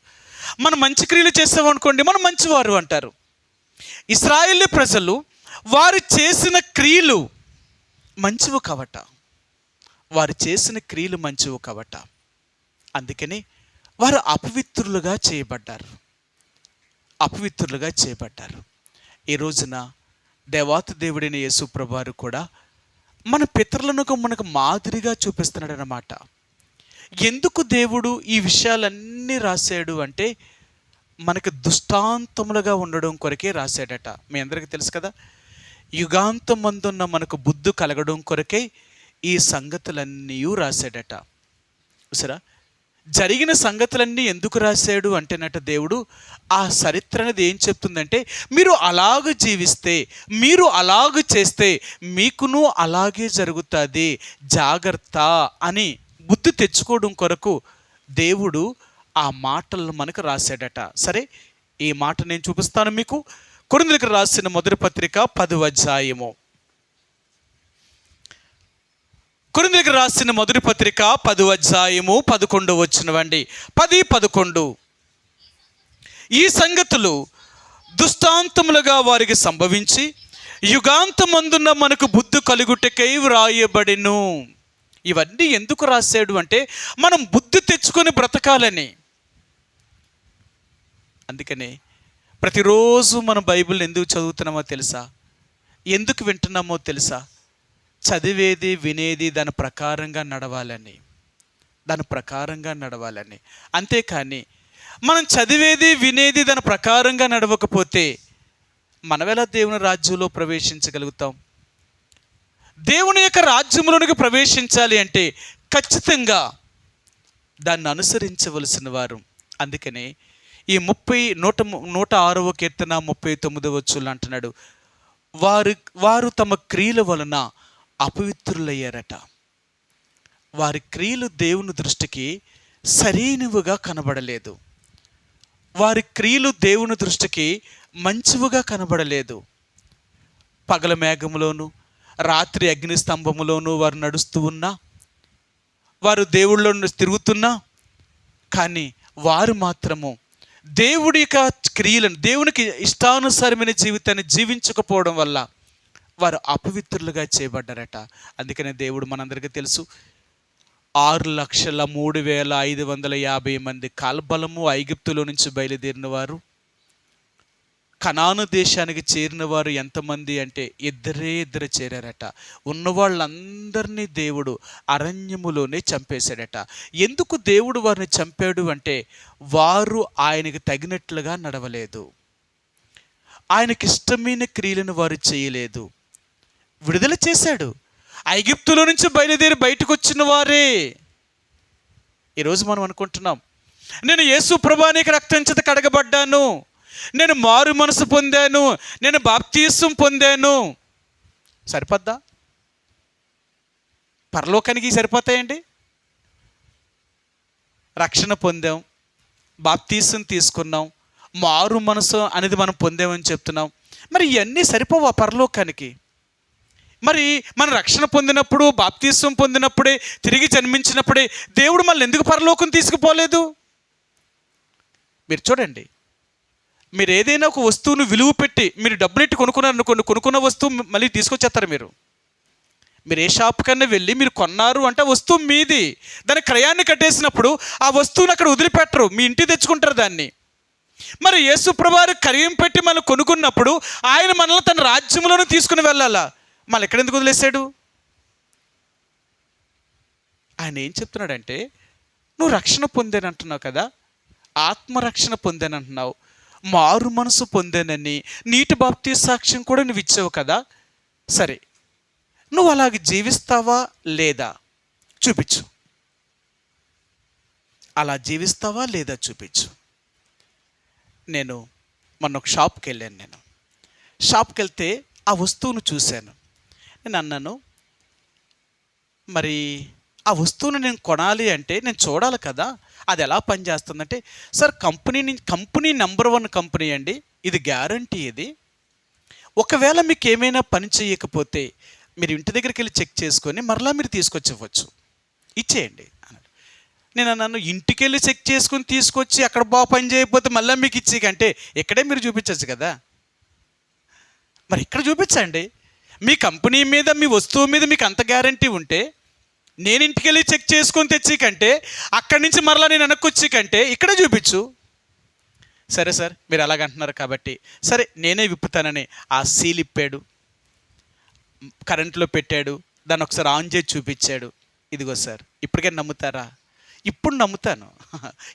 మనం మంచి క్రియలు చేసామనుకోండి, మనం మంచివారు అంటారు. ఇశ్రాయేలు ప్రజలు వారు చేసిన క్రియలు మంచివి కావట, అందుకని వారు అపవిత్రులుగా చేయబడ్డారు. ఈ రోజున దేవాతి దేవుడైన యేసు ప్రభువారు కూడా మన పితరులను మనకు మాదిరిగా చూపిస్తున్నాడు అన్నమాట. ఎందుకు దేవుడు ఈ విషయాలన్నీ రాశాడు అంటే, మనకు దృష్టాంతములుగా ఉండడం కొరకే రాశాడట. మీ అందరికీ తెలుసు కదా. యుగాంతమందున్న మనకు బుద్ధి కలగడం కొరకే ఈ సంగతులన్నీ రాశాడట. సరే, జరిగిన సంగతులన్నీ ఎందుకు రాశాడు అంటేనట, దేవుడు ఆ చరిత్ర అనేది ఏం చెప్తుందంటే, మీరు అలాగ జీవిస్తే, మీరు అలాగ చేస్తే మీకును అలాగే జరుగుతుంది, జాగ్రత్త అని బుద్ధి తెచ్చుకోవడం కొరకు దేవుడు ఆ మాటలను మనకు రాశాడట. సరే, ఈ మాట నేను చూపిస్తాను మీకు. కొరింథీయులకు రాసిన మొదటి పత్రిక 10వ అధ్యాయము. కొరింథీయులకు రాసిన మొదటి పత్రిక 10వ అధ్యాయము 11వ వచనం అండి. 10-11. ఈ సంగతులు దృష్టాంతములుగా వారికి సంభవించి యుగాంతమందున్న మనకు బుద్ధి కలుగుటకై వ్రాయబడెను. ఇవన్నీ ఎందుకు రాశాడు అంటే, మనం బుద్ధి తెచ్చుకొని బ్రతకాలని. అందుకనే ప్రతిరోజు మనం బైబిల్ ఎందుకు చదువుతున్నామో తెలుసా? ఎందుకు వింటున్నామో తెలుసా? చదివేది వినేది దాని ప్రకారంగా నడవాలని. అంతేకాని మనం చదివేది వినేది దాని ప్రకారంగా నడవకపోతే మనం ఎలా దేవుని రాజ్యంలో ప్రవేశించగలుగుతాం? దేవుని యొక్క రాజ్యంలోనికి ప్రవేశించాలి అంటే ఖచ్చితంగా దాన్ని అనుసరించవలసిన వారు. అందుకనే ఈ 106వ కీర్తన 39వ వచనం అంటున్నాడు, వారు తమ క్రియల వలన అపవిత్రులయ్యారట. వారి క్రియలు దేవుని దృష్టికి సరైనవిగా కనబడలేదు. వారి క్రియలు దేవుని దృష్టికి మంచివిగా కనబడలేదు. పగల మేఘములోను రాత్రి అగ్నిస్తంభములోను వారు నడుస్తూ ఉన్నా, వారు దేవుళ్ళో తిరుగుతున్నా, కానీ వారు మాత్రము దేవుడి యొక్క క్రియలను, దేవునికి ఇష్టానుసారమైన జీవితాన్ని జీవించకపోవడం వల్ల వారు అపవిత్రులుగా చేయబడ్డారట. అందుకనే దేవుడు మనందరికీ తెలుసు, 6,03,550 మంది కాల్బలము ఐగుప్తులో నుంచి బయలుదేరిన వారు, కనాను దేశానికి చేరిన వారు ఎంతమంది అంటే ఇద్దరు చేరారట. ఉన్న వాళ్ళందరినీ దేవుడు అరణ్యములోనే చంపేశాడట. ఎందుకు దేవుడు వారిని చంపాడు అంటే, వారు ఆయనకి తగినట్లుగా నడవలేదు, ఆయనకి ఇష్టమైన క్రియలను వారు చేయలేదు. విడుదల చేశాడు. ఐగుప్తులో నుంచి బయలుదేరి బయటకు వచ్చిన వారే. ఈరోజు మనం అనుకుంటున్నాం, నేను యేసు ప్రభువునికి రక్తం చేత కడగబడ్డాను, నేను మారు మనసు పొందాను, నేను బాప్తీసం పొందాను. సరిపోద్దా? పరలోకానికి సరిపోతాయండి? రక్షణ పొందాం, బాప్తీసం తీసుకున్నాం, మారు మనసు అనేది మనం పొందామని చెప్తున్నాం. మరి ఇవన్నీ సరిపోవా పరలోకానికి? మరి మన రక్షణ పొందినప్పుడు, బాప్తీసం పొందినప్పుడే, తిరిగి జన్మించినప్పుడే దేవుడు మనల్ని ఎందుకు పరలోకం తీసుకుపోలేదు? మీరు చూడండి, మీరు ఏదైనా ఒక వస్తువును విలువ పెట్టి మీరు డబ్బులెట్టి కొనుక్కున్నారనుకోండి, కొనుక్కున్న వస్తువు మళ్ళీ తీసుకొచ్చేస్తారు. మీరు ఏ షాప్ కన్నా వెళ్ళి మీరు కొన్నారు అంటే వస్తువు మీది, దాని క్రయాన్ని కట్టేసినప్పుడు ఆ వస్తువుని అక్కడ వదిలిపెట్టరు, మీ ఇంటికి తెచ్చుకుంటారు దాన్ని. మరి యేసుప్రభువారు క్రయం పెట్టి మనం కొనుక్కున్నప్పుడు ఆయన మనల్ని తన రాజ్యంలోనే తీసుకుని వెళ్ళాలా, మళ్ళీ ఎక్కడెందుకు వదిలేశాడు? ఆయన ఏం చెప్తున్నాడంటే, నువ్వు రక్షణ పొందానంటున్నావు కదా, ఆత్మరక్షణ పొందానంటున్నావు, మారు మనసు పొందానని నీటి బాప్తీస సాక్ష్యం కూడా నువ్వు ఇచ్చావు కదా, సరే నువ్వు అలాగే జీవిస్తావా లేదా చూపించు, అలా జీవిస్తావా లేదా చూపించు. నేను మొన్న ఒక షాప్కి వెళ్ళాను. షాప్కి వెళ్తే ఆ వస్తువును చూశాను. నేను అన్నాను, మరి ఆ వస్తువును నేను కొనాలి అంటే నేను చూడాలి కదా, అది ఎలా పనిచేస్తుందంటే, సార్ కంపెనీ నెంబర్ 1 కంపెనీ అండి, ఇది గ్యారంటీ. ఇది ఒకవేళ మీకు ఏమైనా పని చేయకపోతే మీరు ఇంటి దగ్గరికి వెళ్ళి చెక్ చేసుకొని మరలా మీరు తీసుకొచ్చివ్వచ్చు, ఇచ్చేయండి అన్నాడు. నేను అన్నాను, ఇంటికి వెళ్ళి చెక్ చేసుకుని తీసుకొచ్చి అక్కడ బాగా పని చేయకపోతే మళ్ళీ మీకు ఇచ్చేకంటే ఇక్కడే మీరు చూపించచ్చు కదా, మరి ఇక్కడ చూపించండి. మీ కంపెనీ మీద మీ వస్తువు మీద మీకు అంత గ్యారంటీ ఉంటే నేను ఇంటికి వెళ్ళి చెక్ చేసుకొని తెచ్చి కంటే అక్కడి నుంచి మరలా నేను వెనక్కొచ్చి కంటే ఇక్కడే చూపించు. సరే సార్ మీరు అలాగంటున్నారు కాబట్టి సరే నేనే విప్పుతానని ఆ సీల్ ఇప్పాడు, కరెంట్లో పెట్టాడు, దాన్ని ఒకసారి ఆన్ చేసి చూపించాడు. ఇదిగో సార్, ఇప్పటికే నమ్ముతారా? ఇప్పుడు నమ్ముతాను,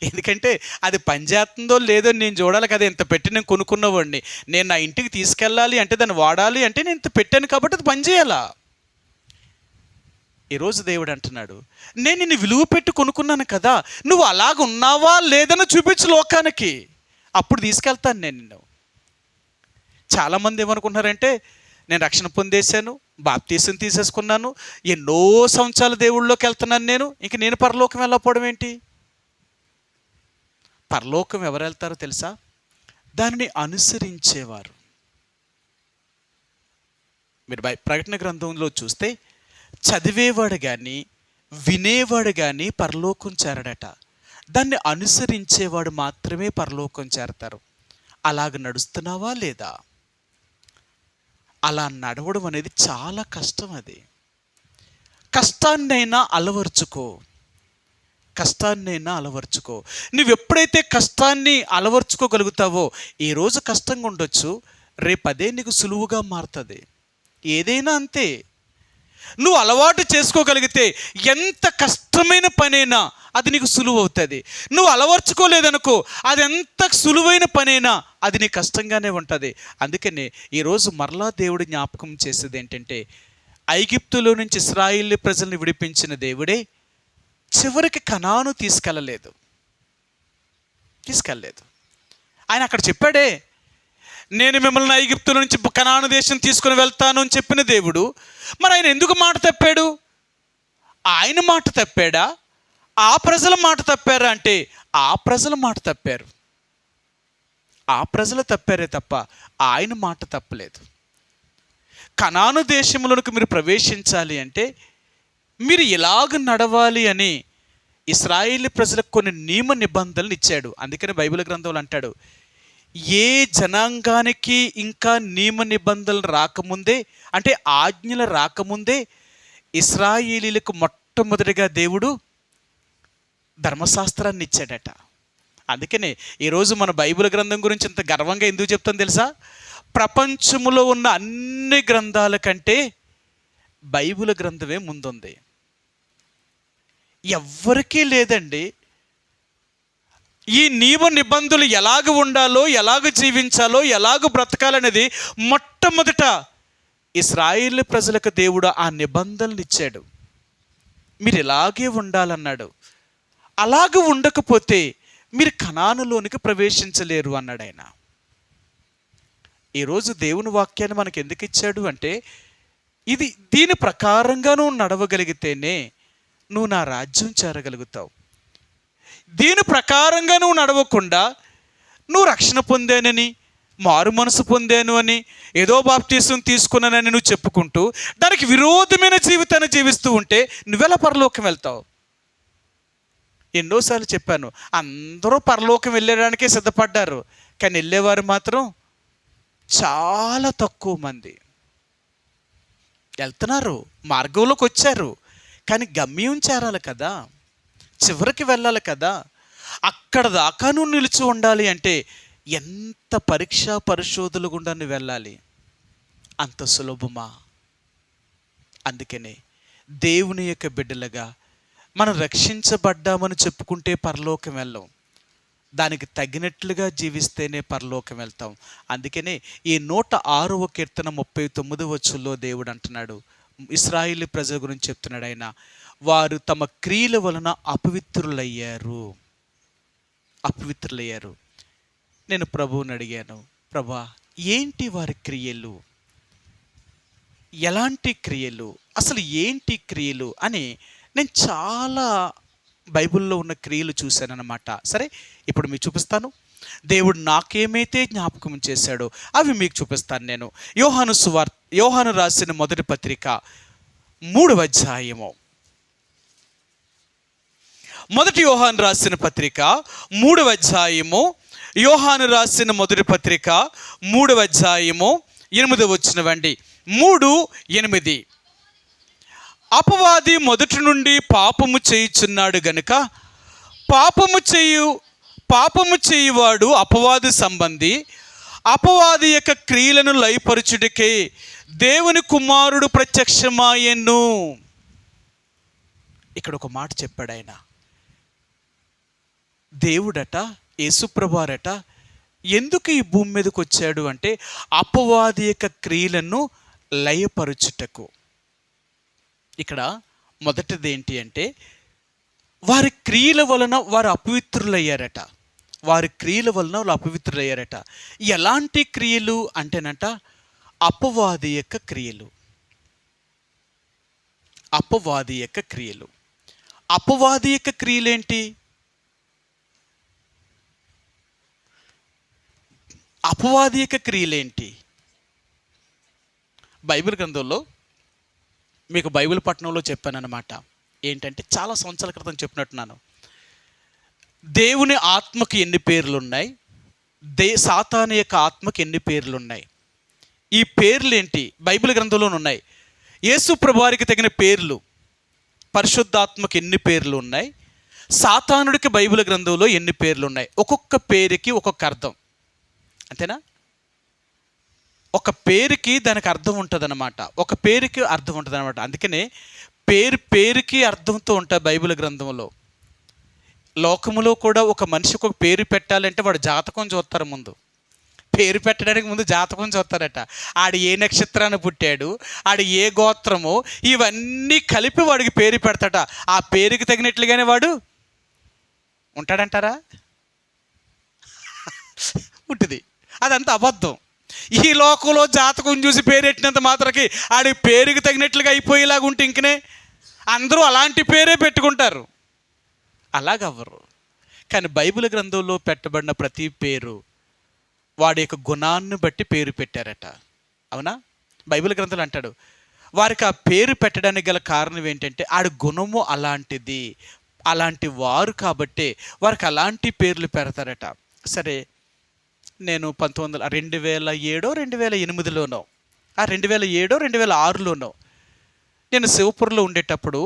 ఎందుకంటే అది పనిచేస్తుందో లేదో నేను చూడాలి కదా. ఇంత పెట్టి నేను కొనుక్కున్నవాడిని, నేను నా ఇంటికి తీసుకెళ్ళాలి అంటే దాన్ని వాడాలి అంటే నేను ఇంత పెట్టాను కాబట్టి అది పనిచేయాలా. ఈరోజు దేవుడు అంటున్నాడు, నేను నిన్ను విలువ పెట్టి కొనుక్కున్నాను కదా, నువ్వు అలాగ ఉన్నావా లేదని చూపించు లోకానికి, అప్పుడు తీసుకెళ్తాను నేను నిన్ను. చాలామంది ఏమనుకుంటున్నారంటే, నేను రక్షణ పొందేశాను, బాప్తీసం తీసేసుకున్నాను, ఎన్నో సంవత్సరాలు దేవుళ్ళలోకి వెళ్తున్నాను, నేను పరలోకం వెళ్ళకపోవడం ఏంటి? పరలోకం ఎవరు వెళ్తారో తెలుసా? దానిని అనుసరించేవారు. మీరు ప్రకటన గ్రంథంలో చూస్తే చదివేవాడు కానీ వినేవాడు కానీ పరలోకం చేరడట, దాన్ని అనుసరించేవాడు మాత్రమే పరలోకం చేరతారు. అలాగ నడుస్తున్నావా లేదా? అలా నడవడం అనేది చాలా కష్టం. అది కష్టాన్నైనా అలవర్చుకో. నువ్వు ఎప్పుడైతే కష్టాన్ని అలవర్చుకోగలుగుతావో, ఈరోజు కష్టంగా ఉండొచ్చు, రేపదే నీకు సులువుగా మారుతుంది. ఏదైనా అంతే, నువ్వు అలవాటు చేసుకోగలిగితే ఎంత కష్టమైన పనైనా అది నీకు సులువు అవుతుంది. నువ్వు అలవర్చుకోలేదనుకో, అది ఎంత సులువైన పనైనా అది నీకు కష్టంగానే ఉంటుంది. అందుకనే ఈరోజు మరలా దేవుడు జ్ఞాపకం చేసేది ఏంటంటే, ఐగుప్తులో నుంచి ఇశ్రాయేలు ప్రజల్ని విడిపించిన దేవుడే చివరికి కనాను తీసుకెళ్ళలేదు. ఆయన అక్కడ చెప్పాడే, నేను మిమ్మల్ని ఐగుప్తుల నుంచి కనాను దేశం తీసుకుని వెళ్తాను అని చెప్పిన దేవుడు, మరి ఆయన ఎందుకు మాట తప్పాడు? ఆయన మాట తప్పాడా, ఆ ప్రజల మాట తప్పారా అంటే ఆ ప్రజల మాట తప్పారు. ఆ ప్రజలు తప్పారే తప్ప ఆయన మాట తప్పలేదు. కనాను దేశంలోనికి మీరు ప్రవేశించాలి అంటే మీరు ఎలాగ నడవాలి అని ఇశ్రాయేలు ప్రజలకు కొన్ని నియమ నిబంధనలు ఇచ్చాడు. అందుకని బైబిల్ గ్రంథంలో అంటాడు, ఏ జనాంగానికి ఇంకా నియమ నిబంధనలు రాకముందే, అంటే ఆజ్ఞలు రాకముందే ఇశ్రాయేలీలకు మొట్టమొదటిగా దేవుడు ధర్మశాస్త్రాన్ని ఇచ్చాడట. అందుకనే ఈరోజు మన బైబిల్ గ్రంథం గురించి ఇంత గర్వంగా ఎందుకు చెప్తాను తెలుసా? ప్రపంచంలో ఉన్న అన్ని గ్రంథాల కంటే బైబిల్ గ్రంథమే ముందుంది. ఎవ్వరికీ లేదండి. ఈ నియమ నిబంధనలు ఎలాగ ఉండాలో, ఎలాగ జీవించాలో, ఎలాగ బ్రతకాలనేది మొట్టమొదట ఇశ్రాయేలు ప్రజలకు దేవుడు ఆ నిబంధనలు ఇచ్చాడు. మీరు ఇలాగే ఉండాలన్నాడు. అలాగ ఉండకపోతే మీరు కనానులోనికి ప్రవేశించలేరు అన్నాడు ఆయన. ఈరోజు దేవుని వాక్యాన్ని మనకు ఎందుకు ఇచ్చాడు అంటే, దీని ప్రకారంగా నువ్వు నడవగలిగితేనే నువ్వు నా రాజ్యం చేరగలుగుతావు. దీని ప్రకారంగా నువ్వు నడవకుండా నువ్వు రక్షణ పొందానని, మారు మనసు పొందాను అని, ఏదో బాప్తీసం తీసుకున్నానని నువ్వు చెప్పుకుంటూ దానికి విరోధమైన జీవితాన్ని జీవిస్తూ ఉంటే నువ్వెలా పరలోకం వెళ్తావు? ఎన్నోసార్లు చెప్పాను, అందరూ పరలోకం వెళ్ళడానికే సిద్ధపడ్డారు, కానీ వెళ్ళేవారు మాత్రం చాలా తక్కువ మంది. వెళ్తున్నారు, మార్గంలోకి వచ్చారు, కానీ గమ్యం చేరాలి కదా, చివరికి వెళ్ళాలి కదా. అక్కడ దాకా నువ్వు నిలిచి ఉండాలి అంటే ఎంత పరీక్ష పరిశోధనలు గుండా నువ్వు వెళ్ళాలి? అంత సులభమా? అందుకనే దేవుని యొక్క బిడ్డలుగా మనం రక్షించబడ్డామని చెప్పుకుంటే పరలోకం వెళ్ళాం, దానికి తగినట్లుగా జీవిస్తేనే పరలోకం వెళ్తాం. అందుకనే ఈ 106వ కీర్తన 39వ వచనంలో దేవుడు అంటున్నాడు, ఇశ్రాయేలు ప్రజల గురించి చెప్తున్నాడు ఆయన, వారు తమ క్రియల వలన అపవిత్రులయ్యారు. నేను ప్రభువుని అడిగాను, ప్రభా ఏంటి వారి క్రియలు, ఎలాంటి క్రియలు, అసలు ఏంటి క్రియలు అని నేను చాలా బైబిల్లో ఉన్న క్రియలు చూశానన్నమాట. సరే, ఇప్పుడు మీకు చూపిస్తాను. దేవుడు నాకేమైతే జ్ఞాపకం చేశాడో అవి మీకు చూపిస్తాను. నేను యోహాను రాసిన మొదటి పత్రిక 3వ అధ్యాయము, మొదటి యోహాను రాసిన పత్రిక 3వ అధ్యాయము, యోహాను రాసిన మొదటి పత్రిక 3వ అధ్యాయము 8వ వచనం, 3:8. అపవాది మొదటి నుండి పాపము చేయుచున్నాడు గనుక పాపము చేయువాడు అపవాది సంబంధి, అపవాది యొక్క క్రియలను లయపరచుటకే దేవుని కుమారుడు ప్రత్యక్షమాయెను. ఇక్కడ ఒక మాట చెప్పాడు ఆయన, దేవుడట, యేసుప్రభువారట ఎందుకు ఈ భూమి మీదకి వచ్చాడు అంటే అపవాది యొక్క క్రియలను లయపరచుటకు. ఇక్కడ మొదటిది ఏంటి అంటే వారి క్రియల వలన వారు అపవిత్రులయ్యారట. ఎలాంటి క్రియలు అంటేనట అపవాది యొక్క క్రియలు. అపవాది యొక్క క్రియలేంటి? అపవాది యొక్క క్రియలేంటి? బైబిల్ గ్రంథంలో మీకు బైబిల్ పట్టణంలో చెప్పానన్నమాట. ఏంటంటే చాలా సంవత్సరాల క్రితం చెప్పినట్టున్నాను, దేవుని ఆత్మకి ఎన్ని పేర్లు ఉన్నాయి, సాతాను యొక్క ఆత్మకి ఎన్ని పేర్లు ఉన్నాయి. ఈ పేర్లు ఏంటి? బైబిల్ గ్రంథంలో ఉన్నాయి. యేసు ప్రభువారికి తగిన పేర్లు పరిశుద్ధాత్మకి ఎన్ని పేర్లు ఉన్నాయి, సాతానుడికి బైబిల్ గ్రంథంలో ఎన్ని పేర్లు ఉన్నాయి. ఒక్కొక్క పేరుకి ఒక్కొక్క అర్థం, అంతేనా? ఒక పేరుకి దానికి అర్థం ఉంటుంది అన్నమాట, అందుకనే పేరుకి అర్థంతో ఉంటాయి బైబిల్ గ్రంథంలో. లోకములో కూడా ఒక మనిషికి ఒక పేరు పెట్టాలంటే వాడు జాతకం చూస్తారు. ముందు పేరు పెట్టడానికి ముందు జాతకం చూస్తారట. ఆడు ఏ నక్షత్రాన్ని పుట్టాడు, ఆడు ఏ గోత్రమో, ఇవన్నీ కలిపి వాడికి పేరు పెడతాట. ఆ పేరుకి తగినట్లుగానే వాడు ఉంటాడంటారా? ఉంటుంది. అదంతా అబద్ధం. ఈ లోకంలో జాతకం చూసి పేరెట్టినంత మాత్రకి ఆడి పేరుకి తగినట్లుగా అయిపోయేలాగా ఉంటే ఇంకనే అందరూ అలాంటి పేరే పెట్టుకుంటారు. అలాగవ్వరు. కానీ బైబిల్ గ్రంథంలో పెట్టబడిన ప్రతి పేరు వాడి యొక్క గుణాన్ని బట్టి పేరు పెట్టారట. అవునా? బైబిల్ గ్రంథంలో అంటాడు, వారికి ఆ పేరు పెట్టడానికి గల కారణం ఏంటంటే ఆడి గుణము అలాంటిది, అలాంటి వారు కాబట్టే వారికి అలాంటి పేర్లు పెడతారట. సరే, నేను 2007 2008లోనో 2007 2006లోనో నేను శివపురంలో ఉండేటప్పుడు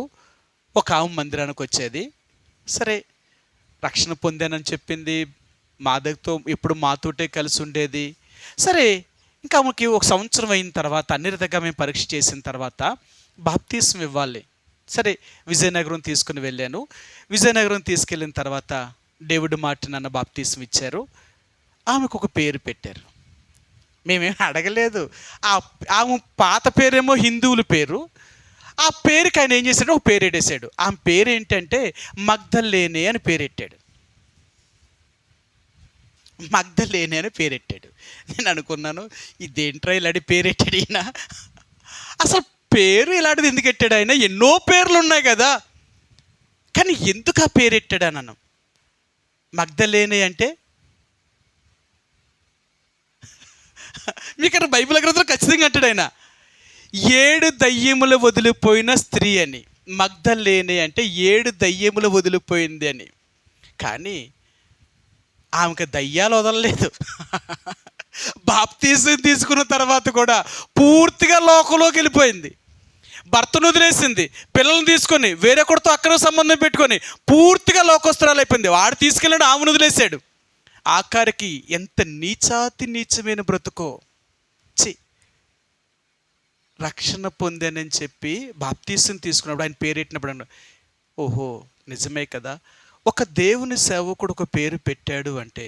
ఒక ఆమె మందిరానికి వచ్చేది. సరే, రక్షణ పొందానని చెప్పింది, ఎప్పుడు మాతోటే కలిసి ఉండేది. సరే, ఇంకా ఆమెకి ఒక సంవత్సరం అయిన తర్వాత అన్ని విధంగా మేము పరీక్ష చేసిన తర్వాత బాప్తీసం ఇవ్వాలి. సరే, విజయనగరం తీసుకుని వెళ్ళాను. విజయనగరం తీసుకెళ్ళిన తర్వాత డేవిడ్ మార్టిన్ అన్న బాప్తీసం ఇచ్చారు. ఆమెకు ఒక పేరు పెట్టారు. మేమేం అడగలేదు. ఆమె పాత పేరేమో హిందువుల పేరు. ఆ పేరుకి ఆయన ఏం చేశాడు, ఒక పేరు పెట్టేశాడు. ఆమె పేరు ఏంటంటే మగ్దలేనే అని పేరెట్టాడు. నేను అనుకున్నాను, ఇదేంట్రా ఇలాంటి పేరెట్టాడు ఈయన. అసలు పేరు ఇలాంటిది ఎందుకు పెట్టాడు ఆయన? ఎన్నో పేర్లు ఉన్నాయి కదా, కానీ ఎందుకు ఆ పేరెట్టాడు అన్నాను. మగ్దలేనే అంటే మీకు బైబిల్ గ్రంథంలో ఖచ్చితంగా అంటాడు ఆయన 7 దయ్యములు వదిలిపోయిన స్త్రీ అని. మగ్దలేనే అంటే 7 దయ్యములు వదిలిపోయింది అని. కానీ ఆమెకు దయ్యాలు వదలలేదు. బాప్తీసం తీసుకున్న తర్వాత కూడా పూర్తిగా లోకంలోకి వెళ్ళిపోయింది. భర్తను వదిలేసింది, పిల్లల్ని తీసుకొని వేరొకరితో అక్రమ సంబంధం పెట్టుకొని పూర్తిగా లోకస్తురాలు అయిపోయింది. వాడు తీసుకెళ్ళాడు, ఆమెను వదిలేశాడు. ఆఖరికి ఎంత నీచాతి నీచమైన బ్రతుకో. రక్షణ పొందానని చెప్పి బాప్తీసం తీసుకున్నప్పుడు ఆయన పేరు పెట్టినప్పుడు ఓహో నిజమే కదా, ఒక దేవుని సేవకుడు ఒక పేరు పెట్టాడు అంటే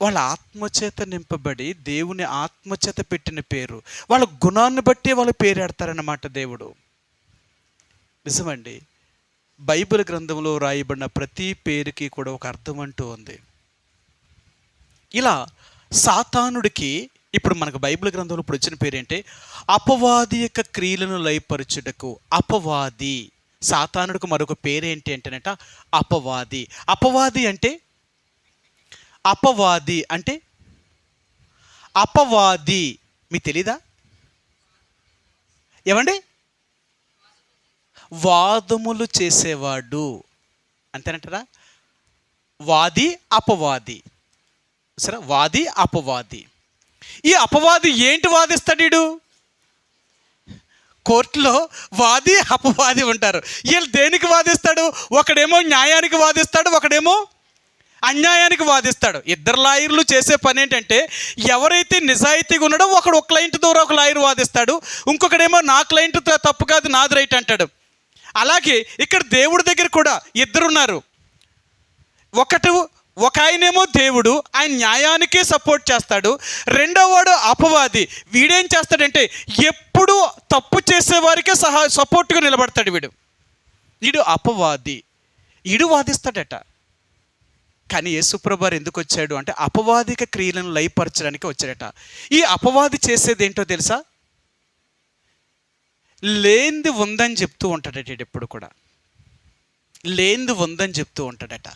వాళ్ళ ఆత్మచేత నింపబడి దేవుని ఆత్మచేత పెట్టిన పేరు, వాళ్ళ గుణాన్ని బట్టి వాళ్ళ పేరు పెడతారన్నమాట దేవుడు. నిజమండి, బైబిల్ గ్రంథంలో రాయబడిన ప్రతి పేరుకి కూడా ఒక అర్థం అంటూ ఉంది. ఇలా సాతానుడికి ఇప్పుడు మనకు బైబిల్ గ్రంథంలో ఇప్పుడు వచ్చిన పేరేంటే అపవాది యొక్క క్రియలను లయపరచుటకు. అపవాది, సాతానుడికి మరొక పేరేంటి అంటేనట అపవాది. అపవాది అంటే అపవాది మీకు తెలీదా? ఏమండి, వాదములు చేసేవాడు అంతేనంటారా? వాది అపవాది, సరే, వాది అపవాది. ఈ అపవాది ఏంటి వాదిస్తాడు? వీడు కోర్టులో వాది అపవాది ఉంటారు. వీళ్ళు దేనికి వాదిస్తాడు? ఒకడేమో న్యాయానికి వాదిస్తాడు, ఒకడేమో అన్యాయానికి వాదిస్తాడు. ఇద్దరు లాయర్లు చేసే పని ఏంటంటే ఎవరైతే నిజాయితీగా ఉన్నాడో ఒకడు ఒక క్లయింట్ ద్వారా ఒక లాయర్ వాదిస్తాడు, ఇంకొకడేమో నా క్లయింట్ తప్పు కాదు నాది రైట్ అంటాడు. అలాగే ఇక్కడ దేవుడి దగ్గర కూడా ఇద్దరున్నారు. ఒక ఆయనేమో దేవుడు, ఆయన న్యాయానికే సపోర్ట్ చేస్తాడు. రెండో వాడు అపవాది. వీడేం చేస్తాడంటే ఎప్పుడు తప్పు చేసేవారికే సపోర్ట్గా నిలబడతాడు. వీడు అపవాది, వీడు వాదిస్తాడట. కానీ యేసుప్రభువారు ఎందుకు వచ్చాడు అంటే అపవాదిక క్రియలను లయపరచడానికి వచ్చాడట. ఈ అపవాది చేసేది ఏంటో తెలుసా? లేనిది ఉందని చెప్తూ ఉంటాడట. ఎప్పుడు కూడా లేనిది ఉందని చెప్తూ ఉంటాడట.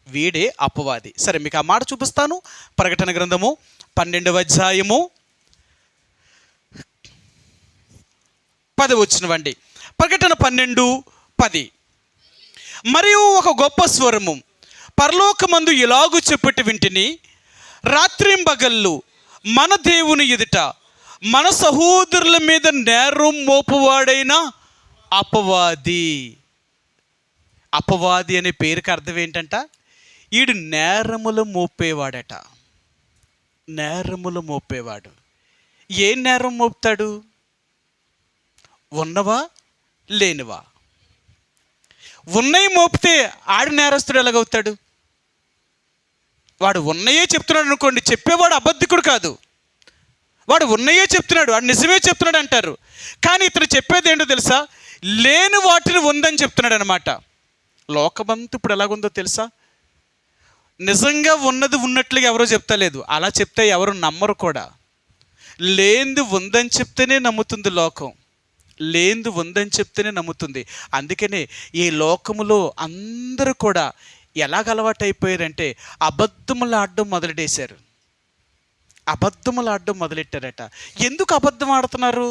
వీడే అపవాది. సరే, మీకు ఆ మాట చూపిస్తాను. ప్రకటన గ్రంథము 12వ అధ్యాయము 10 వచనమండి. ప్రకటన 12:10. మరియు ఒక గొప్ప స్వరము పరలోకమందు ఇలాగు చెప్పటి వింటిని, రాత్రింబగళ్ళు మన దేవుని ఎదుట మన సహోదరుల మీద నేరం మోపువాడైన అపవాది. అపవాది అనే పేరుకి అర్థం ఏంటంట? వీడు నేరములు మోపేవాడట. నేరములు మోపేవాడు. ఏ నేరం మోపుతాడు? ఉన్నవా లేనివా? ఉన్నవి మోపితే ఆడు నేరస్తుడు ఎలాగవుతాడు? వాడు ఉన్నయే చెప్తున్నాడు అనుకోండి, చెప్పేవాడు అబద్ధికుడు కాదు. వాడు ఉన్నయే చెప్తున్నాడు, వాడు నిజమే చెప్తున్నాడు అంటారు. కానీ ఇతను చెప్పేది ఏంటో తెలుసా? లేని వాటిని ఉందని చెప్తున్నాడు అనమాట. లోకమంతా ఇప్పుడు ఎలాగుందో తెలుసా? నిజంగా ఉన్నది ఉన్నట్లుగా ఎవరో చెప్తలేదు. అలా చెప్తే ఎవరు నమ్మరు కూడా. లేనిది ఉందని చెప్తేనే నమ్ముతుంది లోకం. లేనిది ఉందని చెప్తేనే నమ్ముతుంది. అందుకనే ఈ లోకములో అందరూ కూడా ఎలాగ అలవాటు అయిపోయారంటే అబద్ధములు ఆడడం మొదలెట్టేశారు. అబద్ధములు ఆడడం మొదలెట్టారట. ఎందుకు అబద్ధం ఆడుతున్నారు?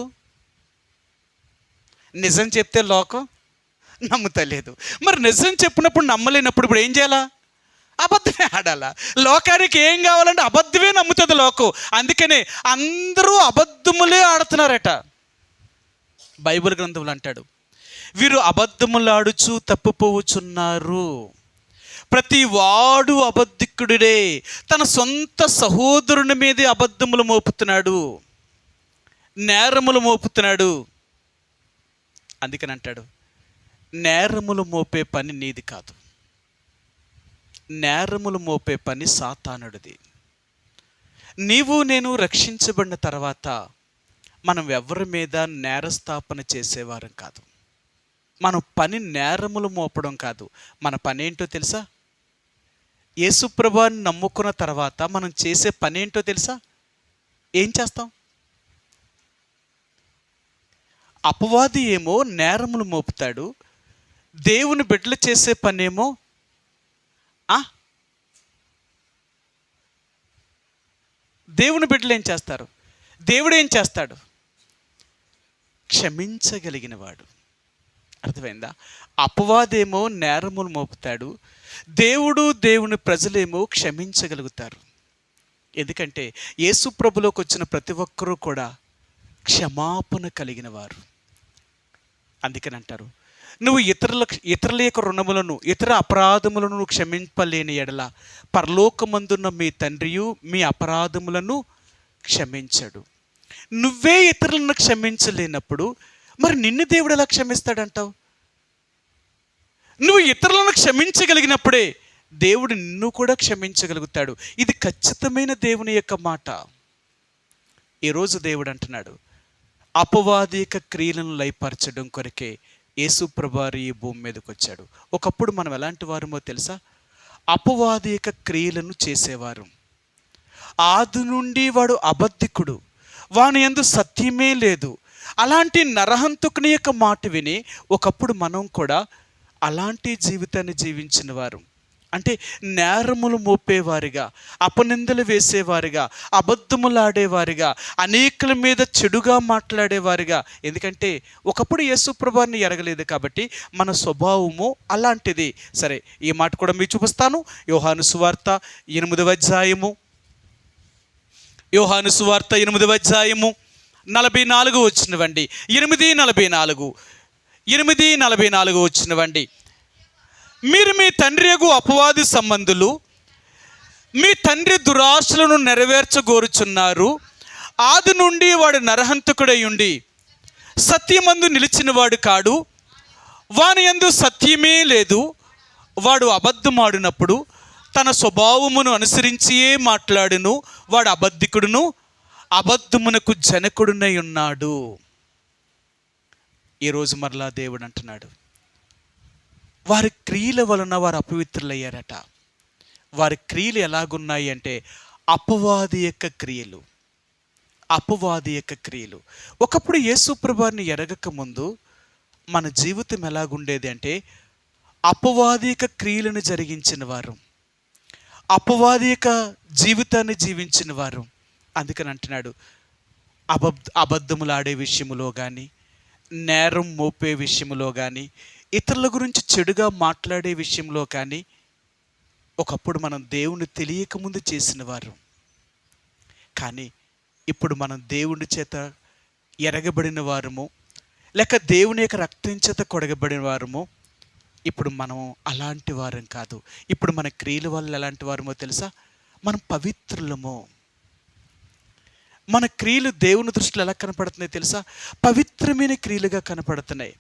నిజం చెప్తే లోకం నమ్ముతలేదు. మరి నిజం చెప్పినప్పుడు నమ్మలేనప్పుడు ఇప్పుడు ఏం చేయాలా? అబద్ధమే ఆడాలా. లోకానికి ఏం కావాలంటే అబద్ధమే నమ్ముతుంది లోకం. అందుకనే అందరూ అబద్ధములే ఆడుతున్నారట. బైబిల్ గ్రంథంలో అంటాడు, వీరు అబద్ధములు ఆడుచు తప్పిపోవచ్చున్నారు. ప్రతి వాడు అబద్ధికుడే, తన సొంత సహోదరుని మీదే అబద్ధములు మోపుతున్నాడు, నేరములు మోపుతున్నాడు. అందుకని అంటాడు, నేరములు మోపే పని నీది కాదు, నేరములు మోపే పని సాతానుడిది. నీవు నేను రక్షించబడిన తర్వాత మనం ఎవరి మీద నేరస్థాపన చేసేవారం కాదు. మన పని నేరములు మోపడం కాదు. మన పని ఏంటో తెలుసా? యేసుప్రభువుని నమ్ముకున్న తర్వాత మనం చేసే పని ఏంటో తెలుసా? ఏం చేస్తాం? అపవాది ఏమో నేరములు మోపుతాడు, దేవుని బిడ్డలు చేసే పనేమో దేవుని బిడ్డలు ఏం చేస్తారు? దేవుడు ఏం చేస్తాడు? క్షమించగలిగిన వాడు. అర్థమైందా? అపవాదేమో నేరములు మోపుతాడు, దేవుని ప్రజలేమో క్షమించగలుగుతారు. ఎందుకంటే యేసు ప్రభులోకి వచ్చిన ప్రతి ఒక్కరూ కూడా క్షమాపణ కలిగిన వారు. అందుకని అంటారు, నువ్వు ఇతరుల యొక్క రుణములను, ఇతర అపరాధములను క్షమింపలేని ఎడల పరలోకమందున్న మీ తండ్రియు మీ అపరాధములను క్షమించడు. నువ్వే ఇతరులను క్షమించలేనప్పుడు మరి నిన్ను దేవుడు ఎలా క్షమిస్తాడంటావు? నువ్వు ఇతరులను క్షమించగలిగినప్పుడే దేవుడు నిన్ను కూడా క్షమించగలుగుతాడు. ఇది ఖచ్చితమైన దేవుని యొక్క మాట. ఈరోజు దేవుడు అంటున్నాడు, అపవాది యొక్క క్రియలను లయపరచడం కొరకే యేసు ప్రభువారు ఈ భూమి మీదకి వచ్చాడు. ఒకప్పుడు మనం ఎలాంటి వారమో తెలుసా? అపవాది యొక్క క్రియలను చేసేవారు. ఆది నుండి వాడు అబద్ధికుడు, వాని యందు సత్యమే లేదు. అలాంటి నరహంతకుని యొక్క మాట విని ఒకప్పుడు మనం కూడా అలాంటి జీవితాన్ని జీవించిన వారు. అంటే నేరములు మోపేవారిగా, అపనిందలు వేసేవారిగా, అబద్ధములాడేవారిగా, అనేకుల మీద చెడుగా మాట్లాడేవారిగా. ఎందుకంటే ఒకప్పుడు యేసు ప్రభువుని ఎరగలేదు కాబట్టి మన స్వభావము అలాంటిది. సరే, ఈ మాట కూడా మీకు చూపిస్తాను. యోహాను సువార్త 8వ అధ్యాయము, యోహాను సువార్త 8వ అధ్యాయము 44 వచ్చినవండి. 8:44 వచ్చినవండి. మీరు మీ తండ్రి యగు అపవాది సంబంధులు, మీ తండ్రి దురాశలను నెరవేర్చగోరుచున్నారు. ఆది నుండి వాడు నరహంతకుడై ఉండి సత్యమందు నిలిచినవాడు కాడు, వాని యందు సత్యమే లేదు. వాడు అబద్ధమాడినప్పుడు తన స్వభావమును అనుసరించియే మాట్లాడును. వాడు అబద్ధికుడును, అబద్ధమునకు జనకుడునై ఉన్నాడు. ఈరోజు మరలా దేవుడు అంటున్నాడు, వారి క్రియల వలన వారు అపవిత్రులయ్యారట. వారి క్రియలు ఎలాగున్నాయి అంటే అపవాది యొక్క క్రియలు. ఒకప్పుడు యేసు ప్రభువుని ఎరగక ముందు మన జీవితం ఎలాగుండేది అంటే అపవాది యొక్క క్రియలను జరిగించిన వారు, అపవాది యొక్క జీవితాన్ని జీవించిన వారు. అందుకని అంటున్నాడు, అబద్ధములాడే విషయములో కానీ, నేరం మోపే విషయంలో కానీ, ఇతరుల గురించి చెడుగా మాట్లాడే విషయంలో కానీ ఒకప్పుడు మనం దేవుణ్ణి తెలియకముందు చేసిన వారు. కానీ ఇప్పుడు మనం దేవుని చేత ఎరగబడిన వారము, లేక దేవుని యొక్క రక్తం చేత కొడగబడిన వారము. ఇప్పుడు మనం అలాంటి వారం కాదు. ఇప్పుడు మన క్రియల వల్ల ఎలాంటి వారమో తెలుసా? మనం పవిత్రులము. మన క్రియలు దేవుని దృష్టిలో ఎలా కనపడుతున్నాయి తెలుసా? పవిత్రమైన క్రియలుగా కనపడుతున్నాయి.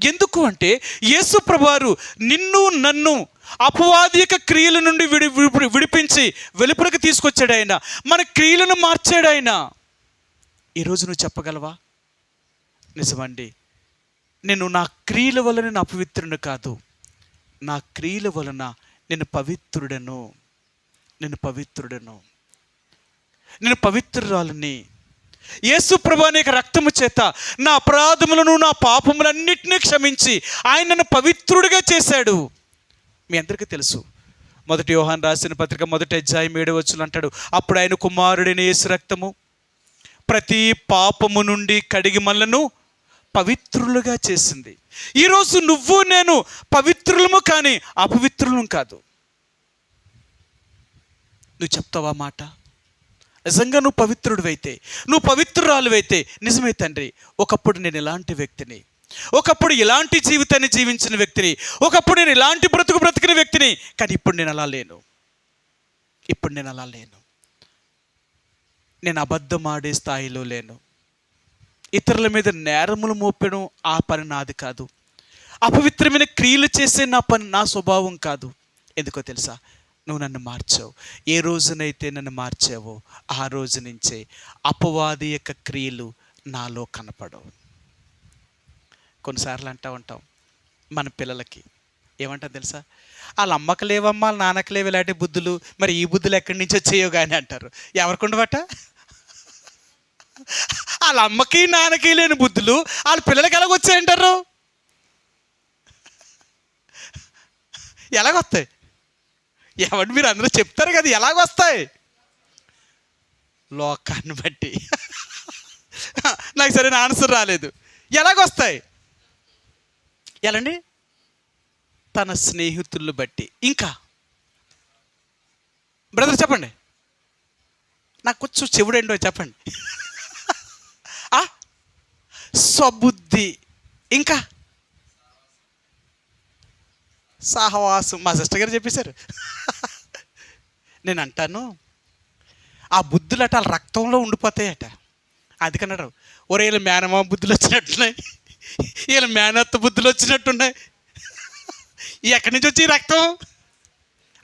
ఎందుకు అంటే యేసు ప్రభువారు నిన్ను నన్ను అపవాది యొక్క క్రియల నుండి విడిపించి వెలుపలకు తీసుకొచ్చాడు ఆయన. మన క్రియలను మార్చాడు ఆయన. ఈరోజు నువ్వు చెప్పగలవా? నిజమండి, నేను నా క్రియల వలన నేను అపవిత్రుడు కాదు, నా క్రియల వలన నేను పవిత్రుడను, నేను పవిత్రురాలని. యేసు ప్రభువు అనే రక్తము చేత నా అపరాధములను, నా పాపములన్నిటినీ క్షమించి ఆయన నన్ను పవిత్రుడిగా చేశాడు. మీ అందరికీ తెలుసు, 1 యోహాను రాసిన పత్రిక 1వ అధ్యాయం 7వ వచనం అంటాడు, అప్పుడు ఆయన కుమారుడైన యేసు రక్తము ప్రతి పాపము నుండి కడిగి మనలను పవిత్రులుగా చేసింది. ఈరోజు నువ్వు నేను పవిత్రులము కానీ అపవిత్రులం కాదు. నువ్వు చెప్తావా మాట? నిజంగా నువ్వు పవిత్రుడివైతే, నువ్వు పవిత్రురాలువైతే, నిజమే తండ్రి, ఒకప్పుడు నేను ఇలాంటి వ్యక్తిని, ఒకప్పుడు ఇలాంటి జీవితాన్ని జీవించిన వ్యక్తిని, ఒకప్పుడు నేను ఇలాంటి బ్రతికిన వ్యక్తిని, కానీ ఇప్పుడు నేను అలా లేను. నేను అబద్ధం ఆడే స్థాయిలో లేను. ఇతరుల మీద నేరములు మోపడం ఆ పని నాది కాదు. అపవిత్రమైన క్రియలు చేసే నా స్వభావం కాదు. ఎందుకో తెలుసా? నువ్వు నన్ను మార్చావు. ఏ రోజునైతే నన్ను మార్చావో ఆ రోజు నుంచే అపవాది యొక్క క్రియలు నాలో కనపడవు. కొన్నిసార్లు అంటూ ఉంటాం మన పిల్లలకి, ఏమంటాం తెలుసా? వాళ్ళ అమ్మకు లేవమ్మా, వాళ్ళ నాన్నకు లేవు ఇలాంటి బుద్ధులు, మరి ఈ బుద్ధులు ఎక్కడి నుంచి వచ్చేయో కానీ అంటారు. ఎవరికి ఉండవట? వాళ్ళ అమ్మకి నాన్నకి లేని బుద్ధులు వాళ్ళ పిల్లలకి ఎలాగొచ్చాయంటారు? ఎలాగొస్తాయి? ఎవరు మీరు అందరూ చెప్తారు కదా, ఎలాగొస్తాయి? లోకాన్ని బట్టి. నాకు సరైన ఆన్సర్ రాలేదు. ఎలాగొస్తాయి? ఎలాండి? తన స్నేహితులను బట్టి. ఇంకా బ్రదర్ చెప్పండి, నాకు కొంచెం చెవుడేంటో చెప్పండి. ఆ, స్వబుద్ధి. ఇంకా సహవాసం. మా సిస్టర్ గారు చెప్పేశారు. నేను అంటాను, ఆ బుద్ధులట వాళ్ళ రక్తంలో ఉండిపోతాయట. అందుకన్నారు, ఒరే వీళ్ళ మేనమా బుద్ధులు వచ్చినట్టున్నాయి, వీళ్ళ మేనత్త బుద్ధులు వచ్చినట్టున్నాయి. ఎక్కడి నుంచి వచ్చి రక్తం?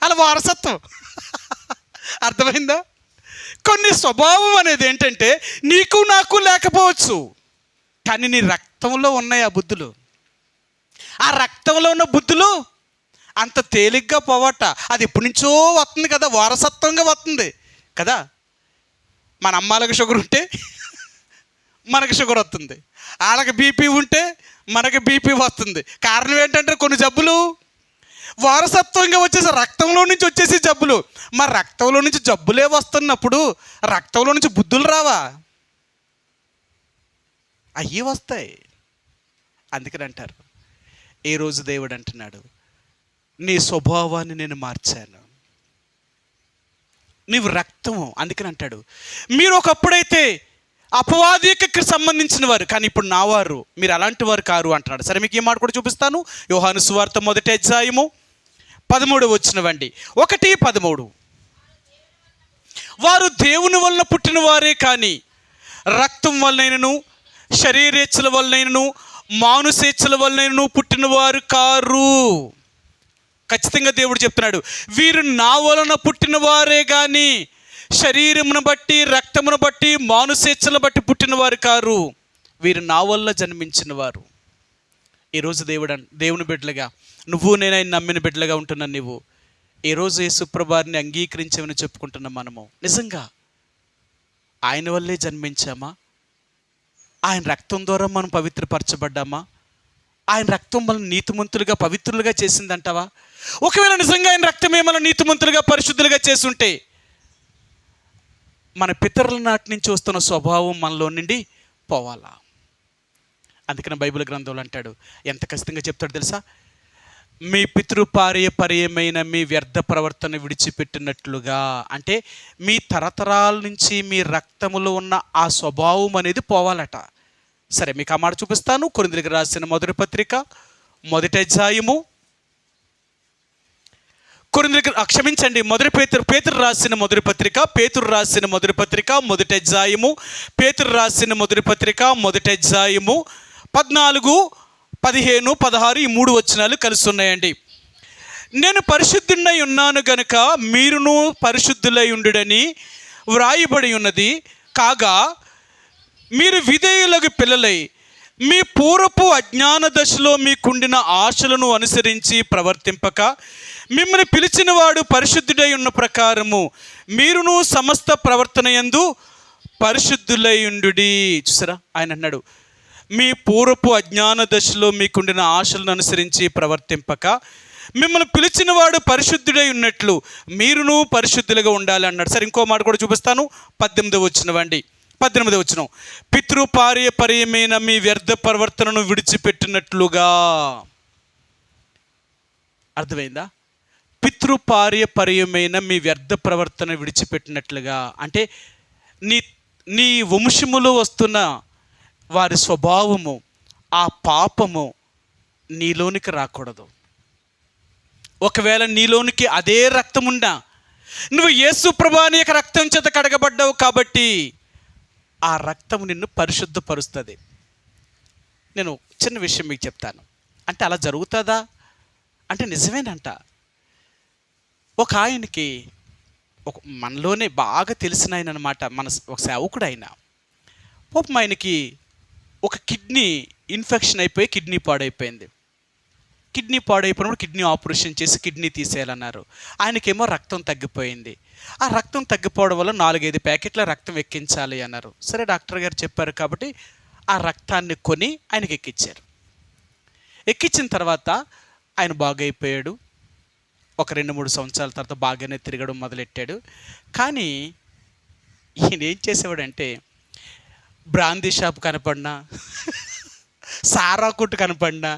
అలా వారసత్వం. అర్థమైందా? కొన్ని స్వభావం అనేది ఏంటంటే నీకు నాకు లేకపోవచ్చు, కానీ నీ రక్తంలో ఉన్నాయి ఆ బుద్ధులు. ఆ రక్తంలో ఉన్న బుద్ధులు అంత తేలిగ్గా పోవట. అది ఎప్పటి నుంచో వస్తుంది కదా, వారసత్వంగా వస్తుంది కదా. మన అమ్మాలకు షుగర్ ఉంటే మనకు షుగర్ వస్తుంది, వాళ్ళకి బీపీ ఉంటే మనకి బీపీ వస్తుంది. కారణం ఏంటంటే కొన్ని జబ్బులు వారసత్వంగా వచ్చేసి రక్తంలో నుంచి వచ్చేసి జబ్బులు. మరి రక్తంలో నుంచి జబ్బులే వస్తున్నప్పుడు రక్తంలో నుంచి బుద్ధులు రావా? అయ్యి వస్తాయి. అందుకని అంటారు, ఏ రోజు దేవుడు అంటున్నాడు, నీ స్వభావాన్ని నేను మార్చాను, నీవు రక్తము. అందుకని అంటాడు, మీరు ఒకప్పుడైతే అపవాదికి సంబంధించిన వారు, కానీ ఇప్పుడు నా వారు, మీరు అలాంటి వారు కారు అంటున్నాడు. సరే, మీకు ఈ మాట కూడా చూపిస్తాను. యోహాను సువార్త 1:13 1:13. వారు దేవుని వలన పుట్టిన వారే కానీ రక్తం వలనైనను శరీరేచ్ఛల వలనైనను మానుసేచ్ఛల వలనైనను పుట్టినవారు కారు. ఖచ్చితంగా దేవుడు చెప్తున్నాడు, వీరు నా వలన పుట్టిన వారే కానీ శరీరమును బట్టి రక్తమును బట్టి మానుసేచ్ఛలను బట్టి పుట్టినవారు కారు. వీరు నా వల్ల జన్మించిన వారు. ఈరోజు దేవుని బిడ్డలుగా నువ్వు నేను ఆయన నమ్మిన బిడ్డలుగా ఉంటున్నాను. నువ్వు ఈరోజు యేసుప్రభుని అంగీకరించామని చెప్పుకుంటున్నాం. మనము నిజంగా ఆయన వల్లే జన్మించామా? ఆయన రక్తం ద్వారా మనం పవిత్రపరచబడ్డామా? ఆయన రక్తం మనల్ని నీతిమంతులుగా పవిత్రులుగా చేసిందంటావా? ఒకవేళ నిజంగా ఆయన రక్తమే మనం నీతిమంతులుగా పరిశుద్ధులుగా చేసుంటే మన పితరుల నాటి నుంచి వస్తున్న స్వభావం మనలో నుండి పోవాలా. అందుకని బైబిల్ గ్రంథంలో అంటాడు, ఎంత ఖచ్చితంగా చెప్తాడు తెలుసా? మీ పితృపార్యపర్యమైన మీ వ్యర్థ ప్రవర్తన విడిచిపెట్టినట్లుగా. అంటే మీ తరతరాల నుంచి మీ రక్తములో ఉన్న ఆ స్వభావం అనేది పోవాలట. సరే, మీకు ఆ మాట చూపిస్తాను. కొరింథీయులకు రాసిన మొదటి పత్రిక 1వ అధ్యాయము, పేతురు రాసిన మొదటి పత్రిక 1వ అధ్యాయము, 14, 15, 16 ఈ 3 వచనాలు కలిసి ఉన్నాయండి. నేను పరిశుద్ధుడై ఉన్నాను గనుక మీరును పరిశుద్ధులై ఉండుడని వ్రాయబడి ఉన్నది. కాగా మీరు విధేయులకు పిల్లలై మీ పూర్వపు అజ్ఞాన దశలో మీకుండిన ఆశలను అనుసరించి ప్రవర్తింపక మిమ్మల్ని పిలిచిన వాడు పరిశుద్ధుడై ఉన్న ప్రకారము మీరును సమస్త ప్రవర్తన యందు పరిశుద్ధులై ఉండుడి. చూసారా, ఆయన అన్నాడు, మీ పూర్వపు అజ్ఞాన దశలో మీకుండిన ఆశలను అనుసరించి ప్రవర్తింపక మిమ్మల్ని పిలిచిన వాడు పరిశుద్ధుడై ఉన్నట్లు మీరును పరిశుద్ధులుగా ఉండాలి అన్నాడు. సరే, ఇంకో మాట కూడా చూపిస్తాను. 18వ వచనం, పితృపార్యపర్యమైన మీ వ్యర్థ ప్రవర్తనను విడిచిపెట్టినట్లుగా. అర్థమైందా? పితృపార్యపర్యమైన మీ వ్యర్థ ప్రవర్తన విడిచిపెట్టినట్లుగా అంటే నీ వంశములో వస్తున్న వారి స్వభావము, ఆ పాపము నీలోనికి రాకూడదు. ఒకవేళ నీలోనికి అదే రక్తం ఉన్నా, నువ్వు యేసు ప్రభుని యొక్క రక్తం చేత కడగబడ్డావు కాబట్టి ఆ రక్తం నిన్ను పరిశుద్ధపరుస్తుంది. నేను చిన్న విషయం మీకు చెప్తాను. అంటే అలా జరుగుతుందా అంటే నిజమేనంట. ఒక ఆయనకి మనలోనే బాగా తెలిసిన ఆయన అనమాట, ఒక సేవకుడు ఆయన. పాపం ఆయనకి ఒక కిడ్నీ ఇన్ఫెక్షన్ అయిపోయి కిడ్నీ పాడైపోయింది. కిడ్నీ పాడైపోయినప్పుడు కిడ్నీ ఆపరేషన్ చేసి కిడ్నీ తీసేయాలన్నారు. ఆయనకేమో రక్తం తగ్గిపోయింది. ఆ రక్తం తగ్గిపోవడం వల్ల 4-5 ప్యాకెట్ల రక్తం ఎక్కించాలి అన్నారు. సరే, డాక్టర్ గారు చెప్పారు కాబట్టి ఆ రక్తాన్ని కొని ఆయనకి ఎక్కించారు. ఎక్కించిన తర్వాత ఆయన బాగైపోయాడు. ఒక 2-3 సంవత్సరాల తర్వాత బాగానే తిరగడం మొదలెట్టాడు. కానీ ఈయన ఏం చేసేవాడంటే, బ్రాందీ షాప్ కనపడినా, సారా కొట్టు కనపడినా,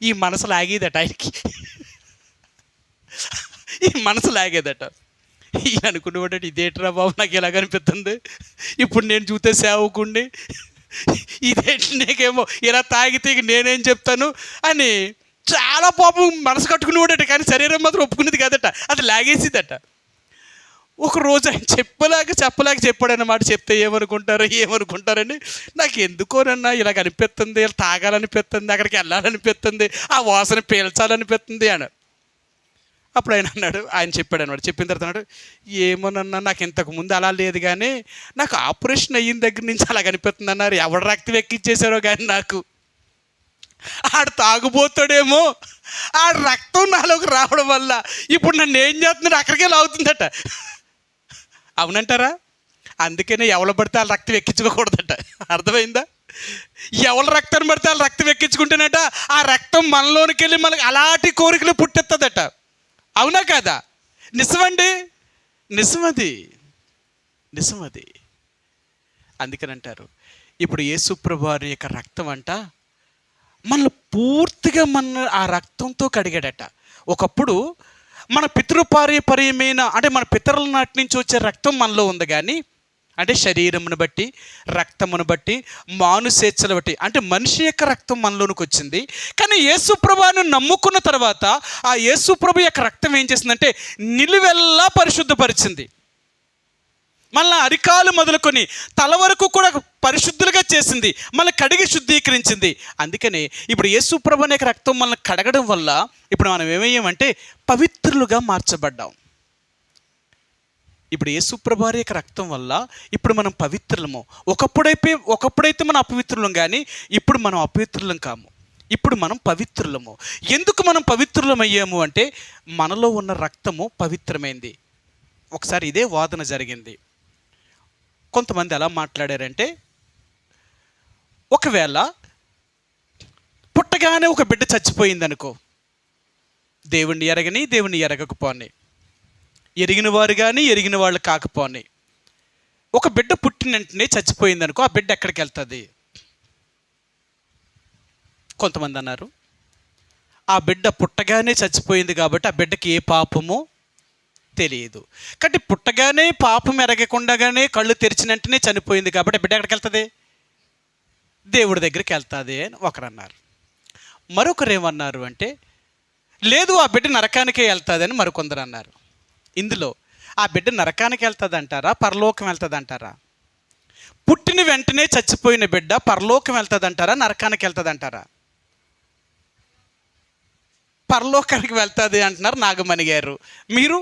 ఈ మనసు లాగేదట ఆయనకి. ఈ మనసు లాగేదట. ఈయన అనుకునేవాడట, ఇదేంట్రా బాబు నాకు ఇలాగ అనిపిస్తుంది, ఇప్పుడు నేను చూస్తే సేవకుండి ఇదేంటి నీకేమో ఇలా తాగితే ఇక నేనేం చెప్తాను అని చాలా పాపం మనసు కట్టుకునేవాడట. కానీ శరీరం మాత్రం ఒప్పుకునేది కాదట, అది లాగేసిదట. ఒకరోజు ఆయన చెప్పలేక చెప్పాడన్నమాట. చెప్తే ఏమనుకుంటారని, నాకు ఎందుకోనన్నా ఇలాగ అనిపిస్తుంది, ఇలా తాగాలనిపిస్తుంది, అక్కడికి వెళ్ళాలనిపిస్తుంది, ఆ వాసన పీల్చాలనిపిస్తుంది అని. అప్పుడు ఆయన చెప్పాడు అనమాట. చెప్పిన తర్వాత అన్నాడు, ఏమోనన్నా నాకు ఇంతకుముందు అలా లేదు, కానీ నాకు ఆపరేషన్ అయిన దగ్గర నుంచి అలాగ అనిపిస్తుంది అన్నారు. ఎవడు రక్తం ఎక్కించేశారో కానీ నాకు, ఆడు తాగుపోతాడేమో, ఆడు రక్తం నాలోకి రావడం వల్ల ఇప్పుడు నన్ను ఏం చేస్తున్నాడు అక్కడికే లాగుతుందట. అవునంటారా? అందుకనే ఎవరు పడితే వాళ్ళు రక్తం ఎక్కించుకోకూడదట. అర్థమైందా? ఎవరు రక్తాన్ని పడితే వాళ్ళు రక్తం ఎక్కించుకుంటేనట ఆ రక్తం మనలోనికి వెళ్ళి మనకి అలాంటి కోరికలు పుట్టెత్తదట. అవునా కాదా? నిజమండి, నిజమది. అందుకని అంటారు, ఇప్పుడు యేసుప్రభు వారి యొక్క రక్తం అంట మనల్ని పూర్తిగా ఆ రక్తంతో కడిగాడట. ఒకప్పుడు మన పితృపారంపర్యమైన అంటే మన పితరుల నాటి నుంచి వచ్చే రక్తం మనలో ఉంది, కానీ అంటే శరీరమును బట్టి, రక్తమును బట్టి, మానుసేచ్చలు బట్టి, అంటే మనిషి యొక్క రక్తం మనలోనికి వచ్చింది. కానీ యేసుప్రభుని నమ్ముకున్న తర్వాత ఆ యేసుప్రభు యొక్క రక్తం ఏం చేసిందంటే నిలువెల్లా పరిశుద్ధపరిచింది. మళ్ళీ అరికాలు మొదలుకొని తల వరకు కూడా పరిశుద్ధులుగా చేసింది, మళ్ళీ కడిగి శుద్ధీకరించింది. అందుకనే ఇప్పుడు యేసుప్రభు అనే రక్తం మనల్ని కడగడం వల్ల ఇప్పుడు మనం ఏమయ్యామంటే పవిత్రులుగా మార్చబడ్డాం. ఇప్పుడు యేసుప్రభు వారి యొక్క రక్తం వల్ల ఇప్పుడు మనం పవిత్రులము. ఒకప్పుడైతే మనం అపవిత్రులం, కానీ ఇప్పుడు మనం అపవిత్రులం కాము, ఇప్పుడు మనం పవిత్రులము. ఎందుకు మనం పవిత్రులం అయ్యాము అంటే మనలో ఉన్న రక్తము పవిత్రమైంది. ఒకసారి ఇదే వాదన జరిగింది. కొంతమంది ఎలా మాట్లాడారంటే, ఒకవేళ పుట్టగానే ఒక బిడ్డ చచ్చిపోయిందనుకో, దేవుణ్ణి ఎరగని దేవుణ్ణి ఎరగకపోని, ఎరిగిన వారు కానీ ఎరిగిన వాళ్ళు కాకపోని, ఒక బిడ్డ పుట్టిన వెంటనే చచ్చిపోయిందనుకో, ఆ బిడ్డ ఎక్కడికి వెళ్తుంది? కొంతమంది అన్నారు, ఆ బిడ్డ పుట్టగానే చచ్చిపోయింది కాబట్టి ఆ బిడ్డకి ఏ పాపము తెలియదు, కాబట్టి పుట్టగానే పాపం ఎరగకుండానే కళ్ళు తెరిచిన వెంటనే చనిపోయింది కాబట్టి బిడ్డ ఎక్కడికి వెళ్తుంది? దేవుడి దగ్గరికి వెళ్తుంది అని ఒకరు అన్నారు. మరొకరు ఏమన్నారు అంటే, లేదు ఆ బిడ్డ నరకానికే వెళ్తుంది అని మరికొందరు అన్నారు. ఇందులో ఆ బిడ్డ నరకానికి వెళ్తుంది అంటారా, పరలోకం వెళ్తుంది అంటారా? పుట్టిన వెంటనే చచ్చిపోయిన బిడ్డ పరలోకం వెళ్తుంది అంటారా, నరకానికి వెళ్తుంది అంటారా? పరలోకానికి వెళ్తుంది అంటున్నారు నాగమణి గారు. మీరు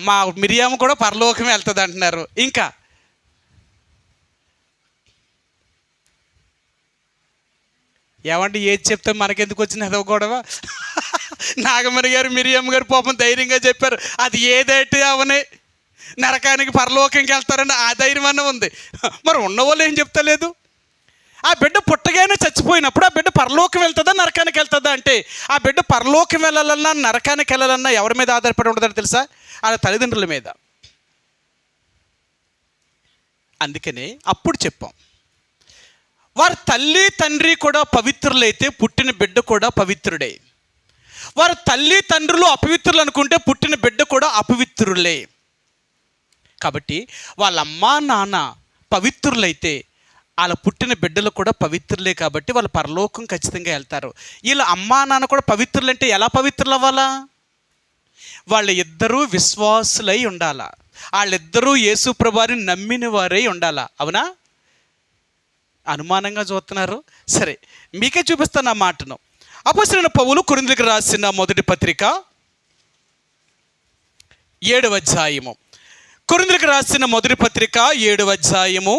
మా మిరియాము కూడా పరలోకం వెళ్తుంది అంటున్నారు. ఇంకా ఏమంటే ఏది చెప్తే మనకెందుకు వచ్చిన ఏదో గొడవ? నాగమణి గారు మిరియాము గారు పాపం ధైర్యంగా చెప్పారు, అది ఏదైతే అవనే నరకానికి పరలోకంకి వెళ్తారని ఆ ధైర్యం అన్న ఉంది. మరి ఉన్నవాళ్ళు ఏం చెప్తలేదు? ఆ బిడ్డ పుట్టగానే చచ్చిపోయినప్పుడు ఆ బిడ్డ పరలోకం వెళ్తుందా నరకానికి వెళ్తుందా అంటే, ఆ బిడ్డ పరలోకం వెళ్ళాలన్నా నరకానికి వెళ్ళాలన్నా ఎవరి మీద ఆధారపడి ఉంటుందని తెలుసా? వాళ్ళ తల్లిదండ్రుల మీద. అందుకనే అప్పుడు చెప్పాం, వారి తల్లి తండ్రి కూడా పవిత్రులైతే పుట్టిన బిడ్డ కూడా పవిత్రుడే. వారి తల్లి తండ్రులు అపవిత్రులు అనుకుంటే పుట్టిన బిడ్డ కూడా అపవిత్రులే. కాబట్టి వాళ్ళ అమ్మా నాన్న పవిత్రులైతే వాళ్ళ పుట్టిన బిడ్డలు కూడా పవిత్రులే, కాబట్టి వాళ్ళు పరలోకం ఖచ్చితంగా వెళ్తారు. వీళ్ళ అమ్మా నాన్న కూడా పవిత్రులంటే ఎలా పవిత్రులు అవ్వాలా? వాళ్ళ ఇద్దరూ విశ్వాసులై ఉండాలా, వాళ్ళిద్దరూ యేసుప్రభుని నమ్మిన వారై ఉండాలా. అవునా? అనుమానంగా చూస్తున్నారు. సరే, మీకే చూపిస్తాను ఆ మాటను. అపొస్తలుడైన పౌలు కొరింథీయులకు రాసిన మొదటి పత్రిక 7వ అధ్యాయము. కొరింథీయులకు రాసిన మొదటి పత్రిక 7వ అధ్యాయము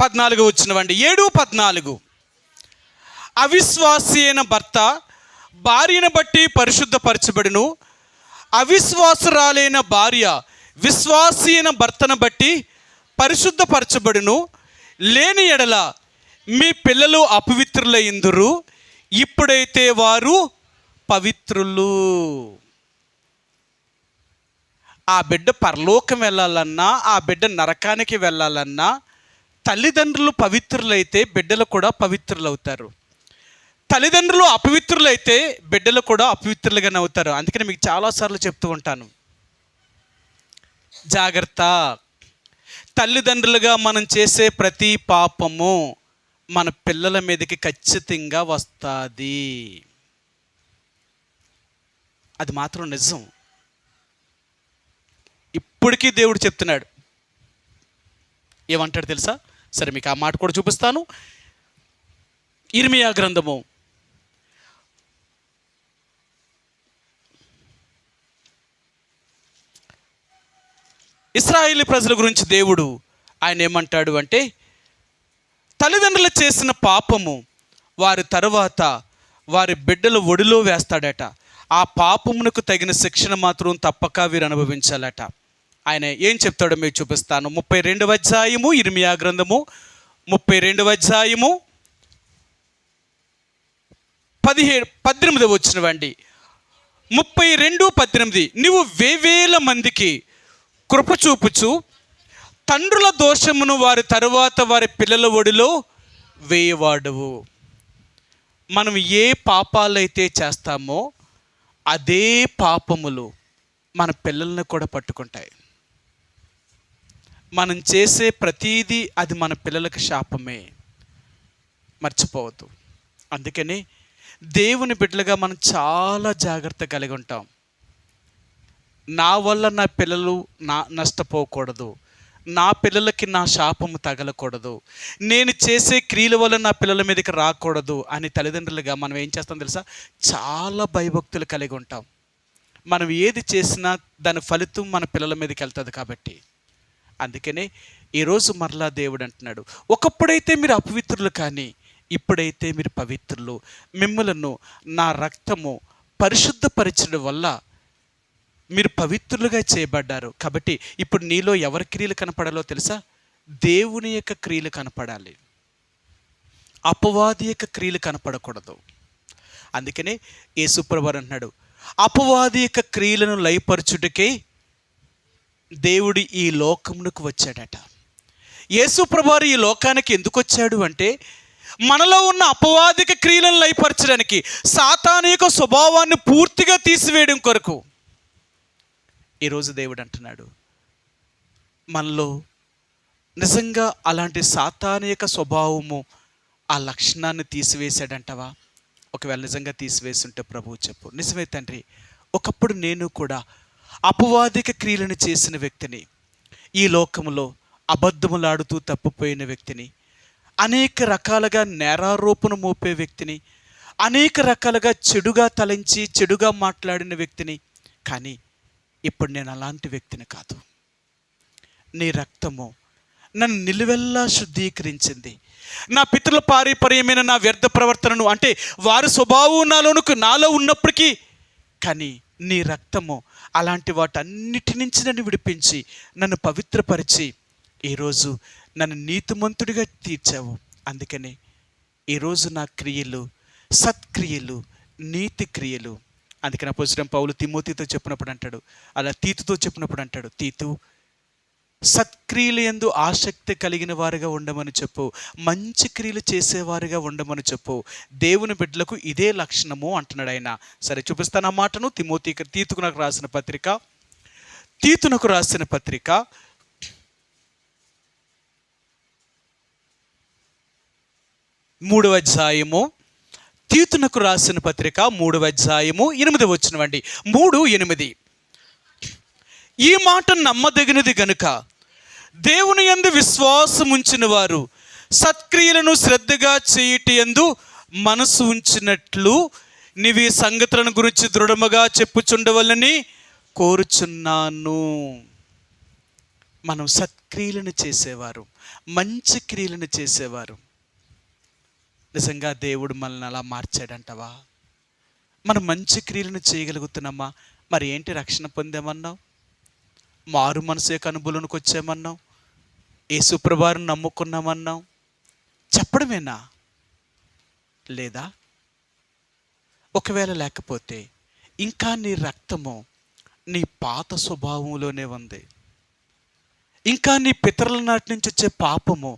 14 వచ్చినవండి. 7:14. అవిశ్వాసి అయిన భర్త భార్యను బట్టి పరిశుద్ధపరచబడును, అవిశ్వాసురాలైన భార్య విశ్వాసి అయిన భర్తను బట్టి పరిశుద్ధపరచబడును. లేని ఎడల మీ పిల్లలు అపవిత్రులైందురు, ఇప్పుడైతే వారు పవిత్రులు. ఆ బిడ్డ పరలోకం వెళ్ళాలన్నా, ఆ బిడ్డ నరకానికి వెళ్ళాలన్నా తల్లిదండ్రులు పవిత్రులైతే బిడ్డలు కూడా పవిత్రులు అవుతారు. తల్లిదండ్రులు అపవిత్రులైతే బిడ్డలు కూడా అపవిత్రులుగానే అవుతారు. అందుకని మీకు చాలాసార్లు చెప్తూ ఉంటాను, జాగ్రత్త. తల్లిదండ్రులుగా మనం చేసే ప్రతి పాపము మన పిల్లల మీదకి ఖచ్చితంగా వస్తుంది. అది మాత్రం నిజం. ఇప్పటికీ దేవుడు చెప్తున్నాడు. ఏమంటాడు తెలుసా? సరే, మీకు ఆ మాట కూడా చూపిస్తాను. ఇర్మియా గ్రంథము 30 ఇశ్రాయేలు ప్రజల గురించి దేవుడు ఆయన ఏమంటాడు అంటే, తల్లిదండ్రులు చేసిన పాపము వారి తరువాత వారి బిడ్డల ఒడిలో వేస్తాడట. ఆ పాపమునకు తగిన శిక్షణ మాత్రం తప్పక వీరు అనుభవించాలట. ఆయన ఏం చెప్తాడో మీకు చూపిస్తాను. 32వ అధ్యాయము ఇర్మియా గ్రంథము 32వ అధ్యాయము 18వ వచనమండి. 32:18. నువ్వు వేవేల మందికి కృప చూపుచు తండ్రుల దోషమును వారి తరువాత వారి పిల్లల ఒడిలో వేయవాడువు. మనం ఏ పాపాలైతే చేస్తామో అదే పాపములు మన పిల్లల్ని కూడా పట్టుకుంటాయి. మనం చేసే ప్రతీదీ అది మన పిల్లలకు శాపమే, మర్చిపోవద్దు. అందుకని దేవుని బిడ్డలుగా మనం చాలా జాగ్రత్త కలిగి ఉంటాం. నా వల్ల నా పిల్లలు నష్టపోకూడదు, నా పిల్లలకి నా శాపము తగలకూడదు, నేను చేసే క్రియల వల్ల నా పిల్లల మీదకి రాకూడదు అని తల్లిదండ్రులుగా మనం ఏం చేస్తాం తెలుసా? చాలా భయభక్తులు కలిగి ఉంటాం. మనం ఏది చేసినా దాని ఫలితం మన పిల్లల మీదకి వెళ్తుంది. కాబట్టి అందుకనే ఈరోజు మరలా దేవుడు అంటున్నాడు, ఒకప్పుడైతే మీరు అపవిత్రులు కానీ ఇప్పుడైతే మీరు పవిత్రులు. మిమ్మలను నా రక్తము పరిశుద్ధపరచడం వల్ల మీరు పవిత్రులుగా చేయబడ్డారు. కాబట్టి ఇప్పుడు నీలో ఎవరి క్రియలు కనపడాలో తెలుసా? దేవుని యొక్క క్రియలు కనపడాలి, అపవాది యొక్క క్రియలు కనపడకూడదు. అందుకనే యేసుప్రభువు అంటున్నాడు, అపవాది యొక్క క్రియలను లయపరచుటకే దేవుడు ఈ లోకమునకు వచ్చాడట. యేసుప్రభువు ఈ లోకానికి ఎందుకు వచ్చాడు అంటే, మనలో ఉన్న అపవాదిక క్రియలను లయపరచడానికి, సాతాను యొక్క స్వభావాన్ని పూర్తిగా తీసివేయడం కొరకు. ఈరోజు దేవుడు అంటున్నాడు, మనలో నిజంగా అలాంటి సాతాను యొక్క స్వభావము, ఆ లక్షణాన్ని తీసివేశాడంటవా? ఒకవేళ నిజంగా తీసివేసి ఉంటే ప్రభువు చెప్పు. నిజమే తండ్రి, ఒకప్పుడు నేను కూడా అపవాదిక క్రియలను చేసిన వ్యక్తిని, ఈ లోకంలో అబద్ధములాడుతూ తప్పిపోయిన వ్యక్తిని, అనేక రకాలుగా నేరారోపణ మోపే వ్యక్తిని, అనేక రకాలుగా చెడుగా తలంచి చెడుగా మాట్లాడిన వ్యక్తిని. కానీ ఇప్పుడు నేను అలాంటి వ్యక్తిని కాదు. నీ రక్తము నన్ను నిలువెల్లా శుద్ధీకరించింది. నా పితరుల పారంపర్యమైన నా వ్యర్థ ప్రవర్తనను, అంటే వారి స్వభావం నాలో ఉన్నప్పటికీ కానీ నీ రక్తము అలాంటి వాటన్నిటి నుంచి నన్ను విడిపించి నన్ను పవిత్రపరిచి ఈరోజు నన్ను నీతిమంతుడిగా తీర్చావు. అందుకని ఈరోజు నా క్రియలు సత్క్రియలు, నీతి క్రియలు. అందుకని అపోస్తలుడైన పౌలు తిమోతితో చెప్పినప్పుడు అంటాడు, అలా తీతుతో చెప్పినప్పుడు అంటాడు, తీతు సత్క్రియలు యందు ఆసక్తి కలిగిన వారుగా ఉండమని చెప్పు, మంచి క్రియలు చేసేవారుగా ఉండమని చెప్పు. దేవుని బిడ్డలకు ఇదే లక్షణము అంటున్నాడు ఆయన. సరే, చూపిస్తాను ఆ మాటను. తీతునకు రాసిన పత్రిక 3వ అధ్యాయము, తీతునకు రాసిన పత్రిక 3వ అధ్యాయము 8వ వచనమండి. 3:8. ఈ మాట నమ్మదగినది గనుక దేవుని యందు విశ్వాసం ఉంచిన వారు సత్క్రియలను శ్రద్ధగా చేయుట యందు మనసు ఉంచినట్లు నీవి సంగతులను గురించి దృఢముగా చెప్పుచుండవలని కోరుచున్నాను. మనం సత్క్రియలను చేసేవారు, మంచి క్రియలను చేసేవారు. నిజంగా దేవుడు మనల్ని అలా మార్చాడంటవా? మనం మంచి క్రియలను చేయగలుగుతున్నామా? మరి ఏంటి, రక్షణ పొందామన్నావు, మారు మనసు యొక్క అనుభవంలోకి వచ్చామన్నావు, యేసుప్రభువుని నమ్ముకున్నామన్నావు, చెప్పడమేనా? లేదా ఒకవేళ లేకపోతే ఇంకా నీ రక్తము నీ పాత స్వభావంలోనే ఉంది. ఇంకా నీ పితరుల నాటి నుంచి వచ్చే పాపము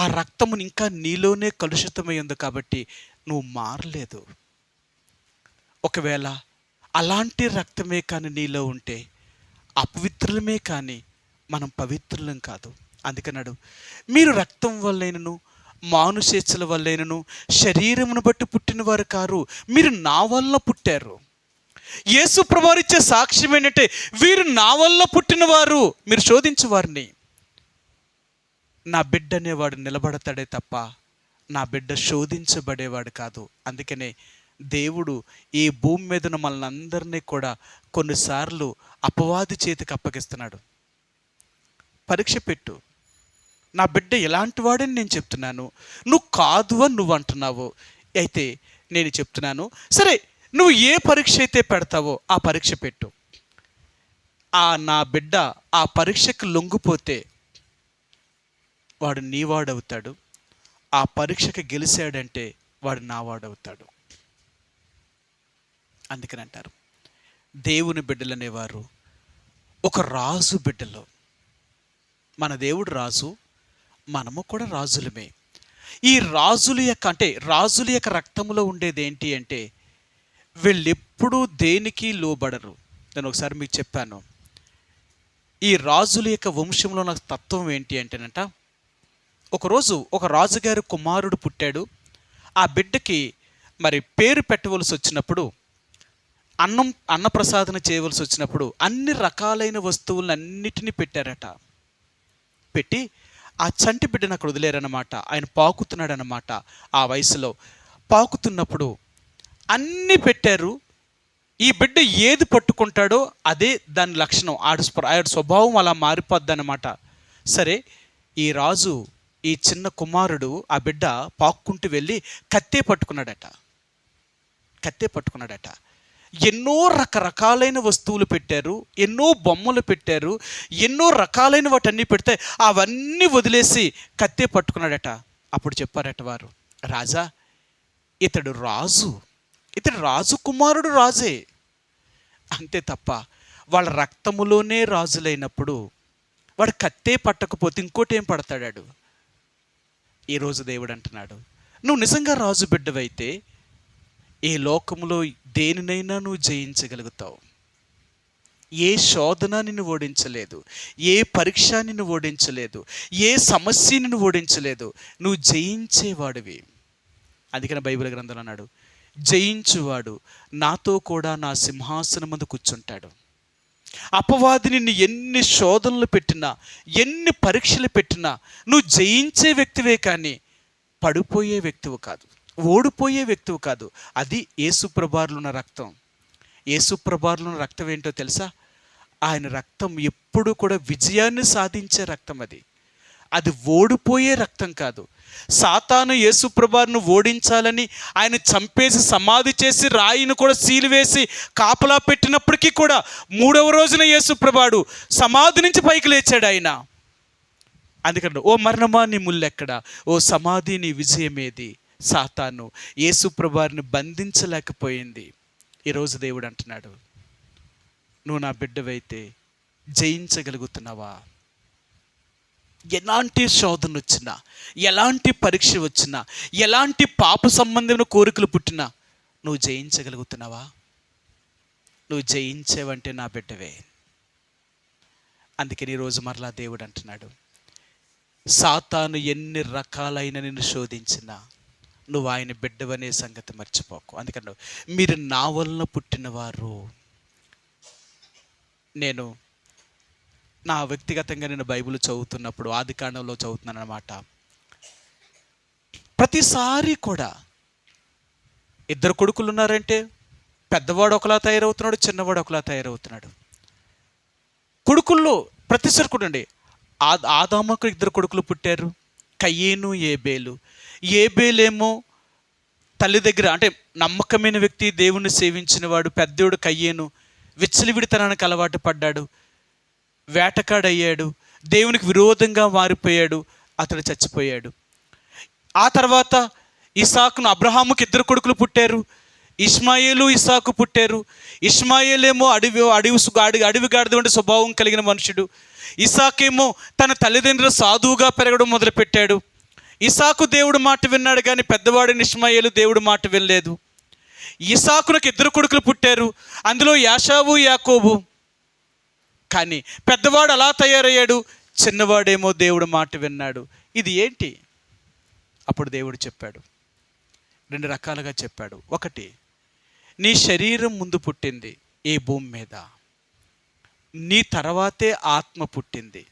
ఆ రక్తము ఇంకా నీలోనే కలుషితమై ఉంది కాబట్టి నువ్వు మారలేదు. ఒకవేళ అలాంటి రక్తమే కానీ నీలో ఉంటే అపవిత్రులమే కానీ మనం పవిత్రులం కాదు. అందుకన్నాడు, మీరు రక్తం వల్లైనను మానుషేచ్ఛల వల్లైనను శరీరమును బట్టి పుట్టినవారు కారు, మీరు నా వల్ల పుట్టారు. యేసు ప్రభువారు ఇచ్చే సాక్ష్యం ఏంటంటే, వీరు నా వల్ల పుట్టినవారు. మీరు శోధించు వారిని. నా బిడ్డ అనేవాడు నిలబడతాడే తప్ప నా బిడ్డ శోధించబడేవాడు కాదు. అందుకనే దేవుడు ఈ భూమి మీద మనల్ని అందరినీ కూడా కొన్నిసార్లు అపవాది చేతికి అప్పగిస్తున్నాడు. పరీక్ష పెట్టు. నా బిడ్డ ఎలాంటి వాడని నేను చెప్తున్నాను, నువ్వు కాదు అని నువ్వు అంటున్నావు. అయితే నేను చెప్తున్నాను, సరే నువ్వు ఏ పరీక్ష అయితే పెడతావో ఆ పరీక్ష పెట్టు. నా బిడ్డ ఆ పరీక్షకు లొంగిపోతే వాడు నీవాడవుతాడు. ఆ పరీక్షకు గెలిచాడంటే వాడు నావాడవుతాడు. అందుకని అంటారు, దేవుని బిడ్డలు అనేవారు ఒక రాజు బిడ్డలు. మన దేవుడు రాజు, మనము కూడా రాజులమే. ఈ రాజుల యొక్క రక్తంలో ఉండేది ఏంటి అంటే, వీళ్ళెప్పుడూ దేనికి లోబడరు. నేను ఒకసారి మీకు చెప్పాను, ఈ రాజుల యొక్క వంశంలో నాకు తత్వం ఏంటి అంటేనంట, ఒకరోజు ఒక రాజుగారి కుమారుడు పుట్టాడు. ఆ బిడ్డకి మరి పేరు పెట్టవలసి వచ్చినప్పుడు, అన్నప్రసాదన చేయవలసి వచ్చినప్పుడు అన్ని రకాలైన వస్తువులను అన్నిటినీ పెట్టారట. పెట్టి ఆ చంటి బిడ్డను అక్కడ వదిలేరన్నమాట. ఆయన పాకుతున్నాడనమాట. ఆ వయసులో పాకుతున్నప్పుడు అన్నీ పెట్టారు. ఈ బిడ్డ ఏది పట్టుకుంటాడో అదే దాని లక్షణం, ఆడి స్వభావం అలా మారిపోద్ది అన్నమాట. సరే, ఈ రాజు ఈ చిన్న కుమారుడు ఆ బిడ్డ పాక్కుంటూ వెళ్ళి కత్తే పట్టుకున్నాడట. ఎన్నో రకరకాలైన వస్తువులు పెట్టారు, ఎన్నో బొమ్మలు పెట్టారు, ఎన్నో రకాలైన వాటన్నీ పెడితే అవన్నీ వదిలేసి కత్తే పట్టుకున్నాడట. అప్పుడు చెప్పారట వారు, రాజా ఇతడు రాజు కుమారుడు రాజే. అంతే తప్ప వాళ్ళ రక్తములోనే రాజులైనప్పుడు వాడు కత్తే పట్టకపోతే ఇంకోటి ఏం పడతాడాడు? ఈరోజు దేవుడు అంటున్నాడు, నువ్వు నిజంగా రాజు బిడ్డవైతే ఈ లోకంలో దేనినైనా నువ్వు జయించగలుగుతావు. ఏ శోధన నిన్ను ఓడించలేదు, ఏ పరీక్ష నిన్ను ఓడించలేదు, ఏ సమస్య నిన్ను ఓడించలేదు. నువ్వు జయించేవాడివి. అందుకని బైబిల్ గ్రంథంలో అన్నాడు, జయించువాడు నాతో కూడా నా సింహాసనం ముందు కూర్చుంటాడు. అపవాది నిన్ను ఎన్ని శోధనలు పెట్టినా, ఎన్ని పరీక్షలు పెట్టినా నువ్వు జయించే వ్యక్తివే కానీ పడిపోయే వ్యక్తివి కాదు, ఓడిపోయే వ్యక్తివి కాదు. అది యేసుప్రభువులో ఉన్న రక్తం. యేసుప్రభువులో ఉన్న రక్తం ఏంటో తెలుసా? ఆయన రక్తం ఎప్పుడు కూడా విజయాన్ని సాధించే రక్తం. అది ఓడిపోయే రక్తం కాదు. సాతాను యేసుప్రభువును ఓడించాలని ఆయన చంపేసి సమాధి చేసి రాయిని కూడా సీలివేసి కాపలా పెట్టినప్పటికీ కూడా 3వ రోజున యేసుప్రభువు సమాధి నుంచి పైకి లేచాడు ఆయన. అందుకని ఓ మరణమా నీ ముల్లెక్కడా, ఓ సమాధి నీ విజయమేది? సాతాను యేసుప్రభువుని బంధించలేకపోయింది. ఈరోజు దేవుడు అంటున్నాడు, నువ్వు నా బిడ్డవైతే జయించగలుగుతున్నావా? ఎలాంటి శోధన వచ్చినా, ఎలాంటి పరీక్ష వచ్చినా, ఎలాంటి పాప సంబంధమైన కోరికలు పుట్టినా నువ్వు జయించగలుగుతున్నావా? నువ్వు జయించేవంటే నా బిడ్డవే. అందుకని ఈరోజు మరలా దేవుడు అంటున్నాడు, సాతాను ఎన్ని రకాలైన నిన్ను శోధించినా నువ్వు ఆయన బిడ్డవనే సంగతి మర్చిపోకు. అందుకని మీరు నా వలన పుట్టినవారు. నేను నా వ్యక్తిగతంగా నేను బైబిల్ చదువుతున్నప్పుడు ఆదికాండంలో చదువుతున్నాను అన్నమాట. ప్రతిసారి కూడా 2 కొడుకులు ఉన్నారంటే పెద్దవాడు ఒకలా తయారవుతున్నాడు, చిన్నవాడు ఒకలా తయారవుతున్నాడు. కొడుకుల్లో ప్రతిసారి కూడా ఆదాముకు 2 కొడుకులు పుట్టారు, కయ్యేను ఏబేలు. ఏబేలేమో తల్లి దగ్గర అంటే నమ్మకమైన వ్యక్తి, దేవుణ్ణి సేవించిన వాడు. పెద్దోడు కయ్యేను విచ్చలవిడితనానికి అలవాటు పడ్డాడు, వేటకాడయ్యాడు, దేవునికి విరోధంగా మారిపోయాడు, అతడు చచ్చిపోయాడు. ఆ తర్వాత ఇసాకును, అబ్రహాముకి 2 కొడుకులు పుట్టారు, ఇష్మాయేలు ఇసాకు పుట్టారు. ఇష్మాయేలేమో అడవి గాడిద వంటి స్వభావం కలిగిన మనుషుడు. ఇసాకేమో తన తల్లిదండ్రులు సాధువుగా పెరగడం మొదలుపెట్టాడు. ఇసాకు దేవుడు మాట విన్నాడు, కానీ పెద్దవాడిని ఇష్మాయేలు దేవుడు మాట వినలేదు. ఇసాకునకు 2 కొడుకులు పుట్టారు, అందులో యాషావు యాకోబు. కానీ పెద్దవాడు అలా తయారయ్యాడు, చిన్నవాడేమో దేవుడు మాట విన్నాడు. ఇది ఏంటి? అప్పుడు దేవుడు చెప్పాడు, 2 రకాలుగా చెప్పాడు. ఒకటి, నీ శరీరం ముందు పుట్టింది ఈ భూమి మీద, నీ తర్వాతే ఆత్మ పుట్టింది.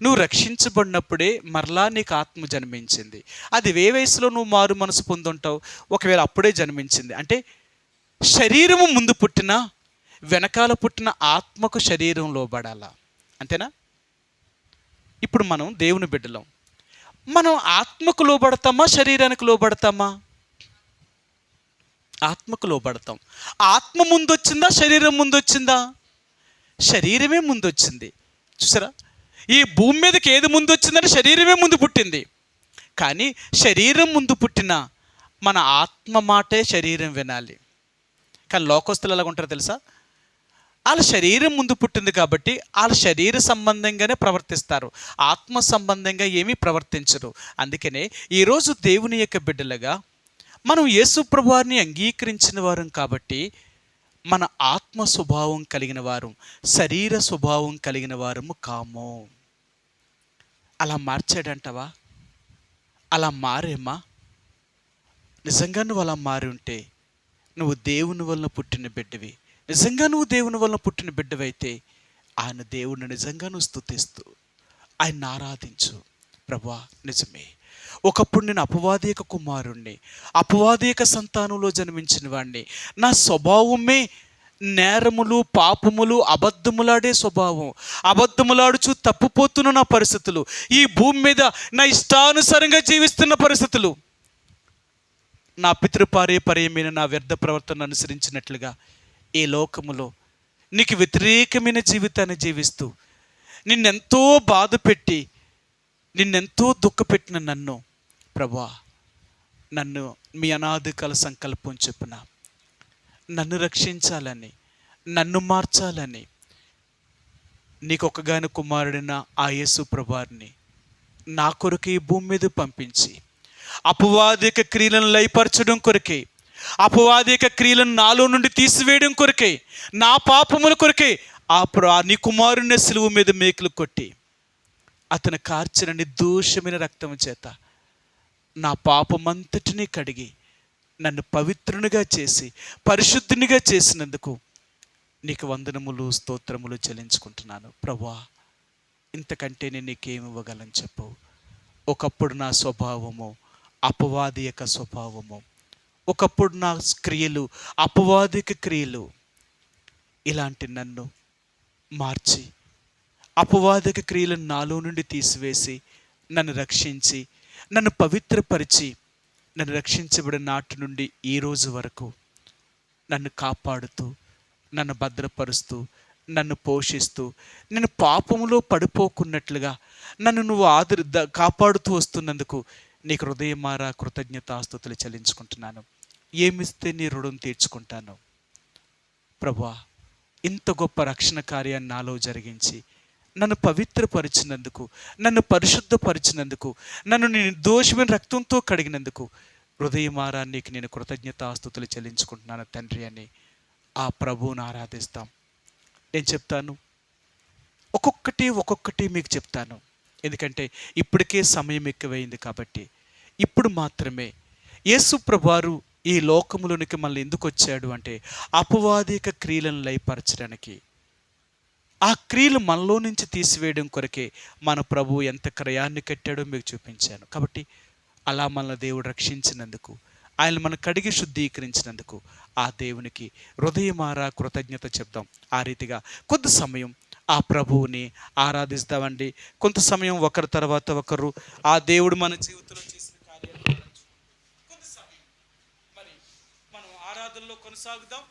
నువ్వు రక్షించబడినప్పుడే మరలా నీకు ఆత్మ జన్మించింది. అది ఏ వయసులో నువ్వు మారు మనసు పొందుంటావు? ఒకవేళ అప్పుడే జన్మించింది అంటే శరీరము ముందు పుట్టిన, వెనకాల పుట్టిన ఆత్మకు శరీరం లోబడాలా, అంతేనా? ఇప్పుడు మనం దేవుని బిడ్డలం, మనం ఆత్మకు లోబడతామా శరీరానికి లోబడతామా? ఆత్మకు లోబడతాం. ఆత్మ ముందొచ్చిందా శరీరం ముందొచ్చిందా? శరీరమే ముందొచ్చింది. చూసారా, ఈ భూమి మీదకి ఏది ముందు వచ్చిందంటే శరీరమే ముందు పుట్టింది. కానీ శరీరం ముందు పుట్టిన మన ఆత్మ మాటే శరీరం వినాలి. కానీ లోకస్తులు ఎలాగ ఉంటారో తెలుసా? వాళ్ళ శరీరం ముందు పుట్టింది కాబట్టి వాళ్ళ శరీర సంబంధంగానే ప్రవర్తిస్తారు, ఆత్మ సంబంధంగా ఏమీ ప్రవర్తించరు. అందుకనే ఈరోజు దేవుని యొక్క బిడ్డలుగా మనం యేసు ప్రభువారిని అంగీకరించిన వారం కాబట్టి మన ఆత్మ స్వభావం కలిగిన వారం, శరీర స్వభావం కలిగిన వారము కాము. అలా మార్చాడంటవా? అలా మారేమా? నిజంగా నువ్వు అలా మారి ఉంటే నువ్వు దేవుని వలన పుట్టిన బిడ్డవి. నిజంగా నువ్వు దేవుని వలన పుట్టిన బిడ్డవైతే ఆయన దేవుడిని నిజంగా నువ్వు స్తుతిస్తూ ఆయన్ని ఆరాధించు. ప్రభువా, నిజమే, ఒకప్పుడు నేను అపవాదిక కుమారుణ్ణి, అపవాదిక సంతానంలో జన్మించిన వాడిని. నా స్వభావమే నేరములు, పాపములు, అబద్ధములాడే స్వభావం, అబద్ధములాడుచు తప్పిపోతున్న నా పరిస్థితులు, ఈ భూమి మీద నా ఇష్టానుసారంగా జీవిస్తున్న పరిస్థితులు, నా పితృపారేపర్యమైన నా వ్యర్థ ప్రవర్తన అనుసరించినట్లుగా ఈ లోకములో నీకు వ్యతిరేకమైన జీవితాన్ని జీవిస్తూ నిన్నెంతో బాధ పెట్టి నిన్నెంతో దుఃఖపెట్టిన నన్ను, ప్రభువా, నన్ను మీ అనాదికాల సంకల్పం చొప్పున నన్ను రక్షించాలని, నన్ను మార్చాలని నీకు ఒకగాని కుమారుడైన ఆ యేసు ప్రభువారిని నా కొరకు ఈ భూమి మీద పంపించి అపవాదిక క్రియలను లయపరచడం కొరకే, అపవాదిక క్రియలను నాలో నుండి తీసివేయడం కొరకే, నా పాపముల కొరకే నీ కుమారుని సిలువ మీద మేకులు కొట్టి అతను కార్చిన నిర్దోషమైన రక్తం చేత నా పాపమంతటినీ కడిగి నన్ను పవిత్రునిగా చేసి పరిశుద్ధునిగా చేసినందుకు నీకు వందనములు, స్తోత్రములు చెల్లించుకుంటున్నాను. ప్రభువా, ఇంతకంటే నేను నీకేమి ఇవ్వగలను చెప్పు. ఒకప్పుడు నా స్వభావము అపవాదిక స్వభావము, ఒకప్పుడు నా క్రియలు అపవాదిక క్రియలు. ఇలాంటి నన్ను మార్చి అపవాదిక క్రియలను నాలో నుండి తీసివేసి నన్ను రక్షించి నన్ను పవిత్రపరిచి నన్ను రక్షించబడిన నాటి నుండి ఈ రోజు వరకు నన్ను కాపాడుతూ, నన్ను భద్రపరుస్తూ, నన్ను పోషిస్తూ, నేను పాపములో పడిపోకున్నట్లుగా నన్ను నువ్వు కాపాడుతూ వస్తున్నందుకు నీకు హృదయమారా కృతజ్ఞతాస్తుతులు చెల్లించుకుంటున్నాను. ఏమిస్తే నీ రుణం తీర్చుకుంటాను? ప్రభువా, ఇంత గొప్ప రక్షణ కార్యాన్ని నాలో జరిగించి నన్ను పవిత్రపరిచినందుకు, నన్ను పరిశుద్ధపరిచినందుకు, నన్ను నీ నిర్దోషమైన రక్తంతో కడిగినందుకు హృదయమారా నీకు నేను కృతజ్ఞతాస్తుతులు చెల్లించుకుంటున్నాను తండ్రి అని ఆ ప్రభువుని ఆరాధిస్తాం. నేను చెప్తాను, ఒక్కొక్కటి మీకు చెప్తాను, ఎందుకంటే ఇప్పటికే సమయం ఎక్కువైంది కాబట్టి. ఇప్పుడు మాత్రమే యేసు ప్రభువారు ఈ లోకములోనికి మళ్ళీ ఎందుకు వచ్చాడు అంటే అపవాదిక క్రియలను లయపరచడానికి, ఆ క్రియలు మనలో నుంచి తీసివేయడం కొరకే మన ప్రభువు ఎంత క్రయాన్ని కట్టాడో మీకు చూపించాను. కాబట్టి అలా మన దేవుడు రక్షించినందుకు, ఆయన మన కడిగి శుద్ధీకరించినందుకు ఆ దేవునికి హృదయమారా కృతజ్ఞత చెప్దాం. ఆ రీతిగా కొద్ది సమయం ఆ ప్రభువుని ఆరాధిస్తామండి. కొంత సమయం ఒకరి తర్వాత ఒకరు ఆ దేవుడు మన జీవితంలో చేసిన కార్యాలు కొంత సమయం మరి మనం ఆరాధనలో కొనసాగుదాం.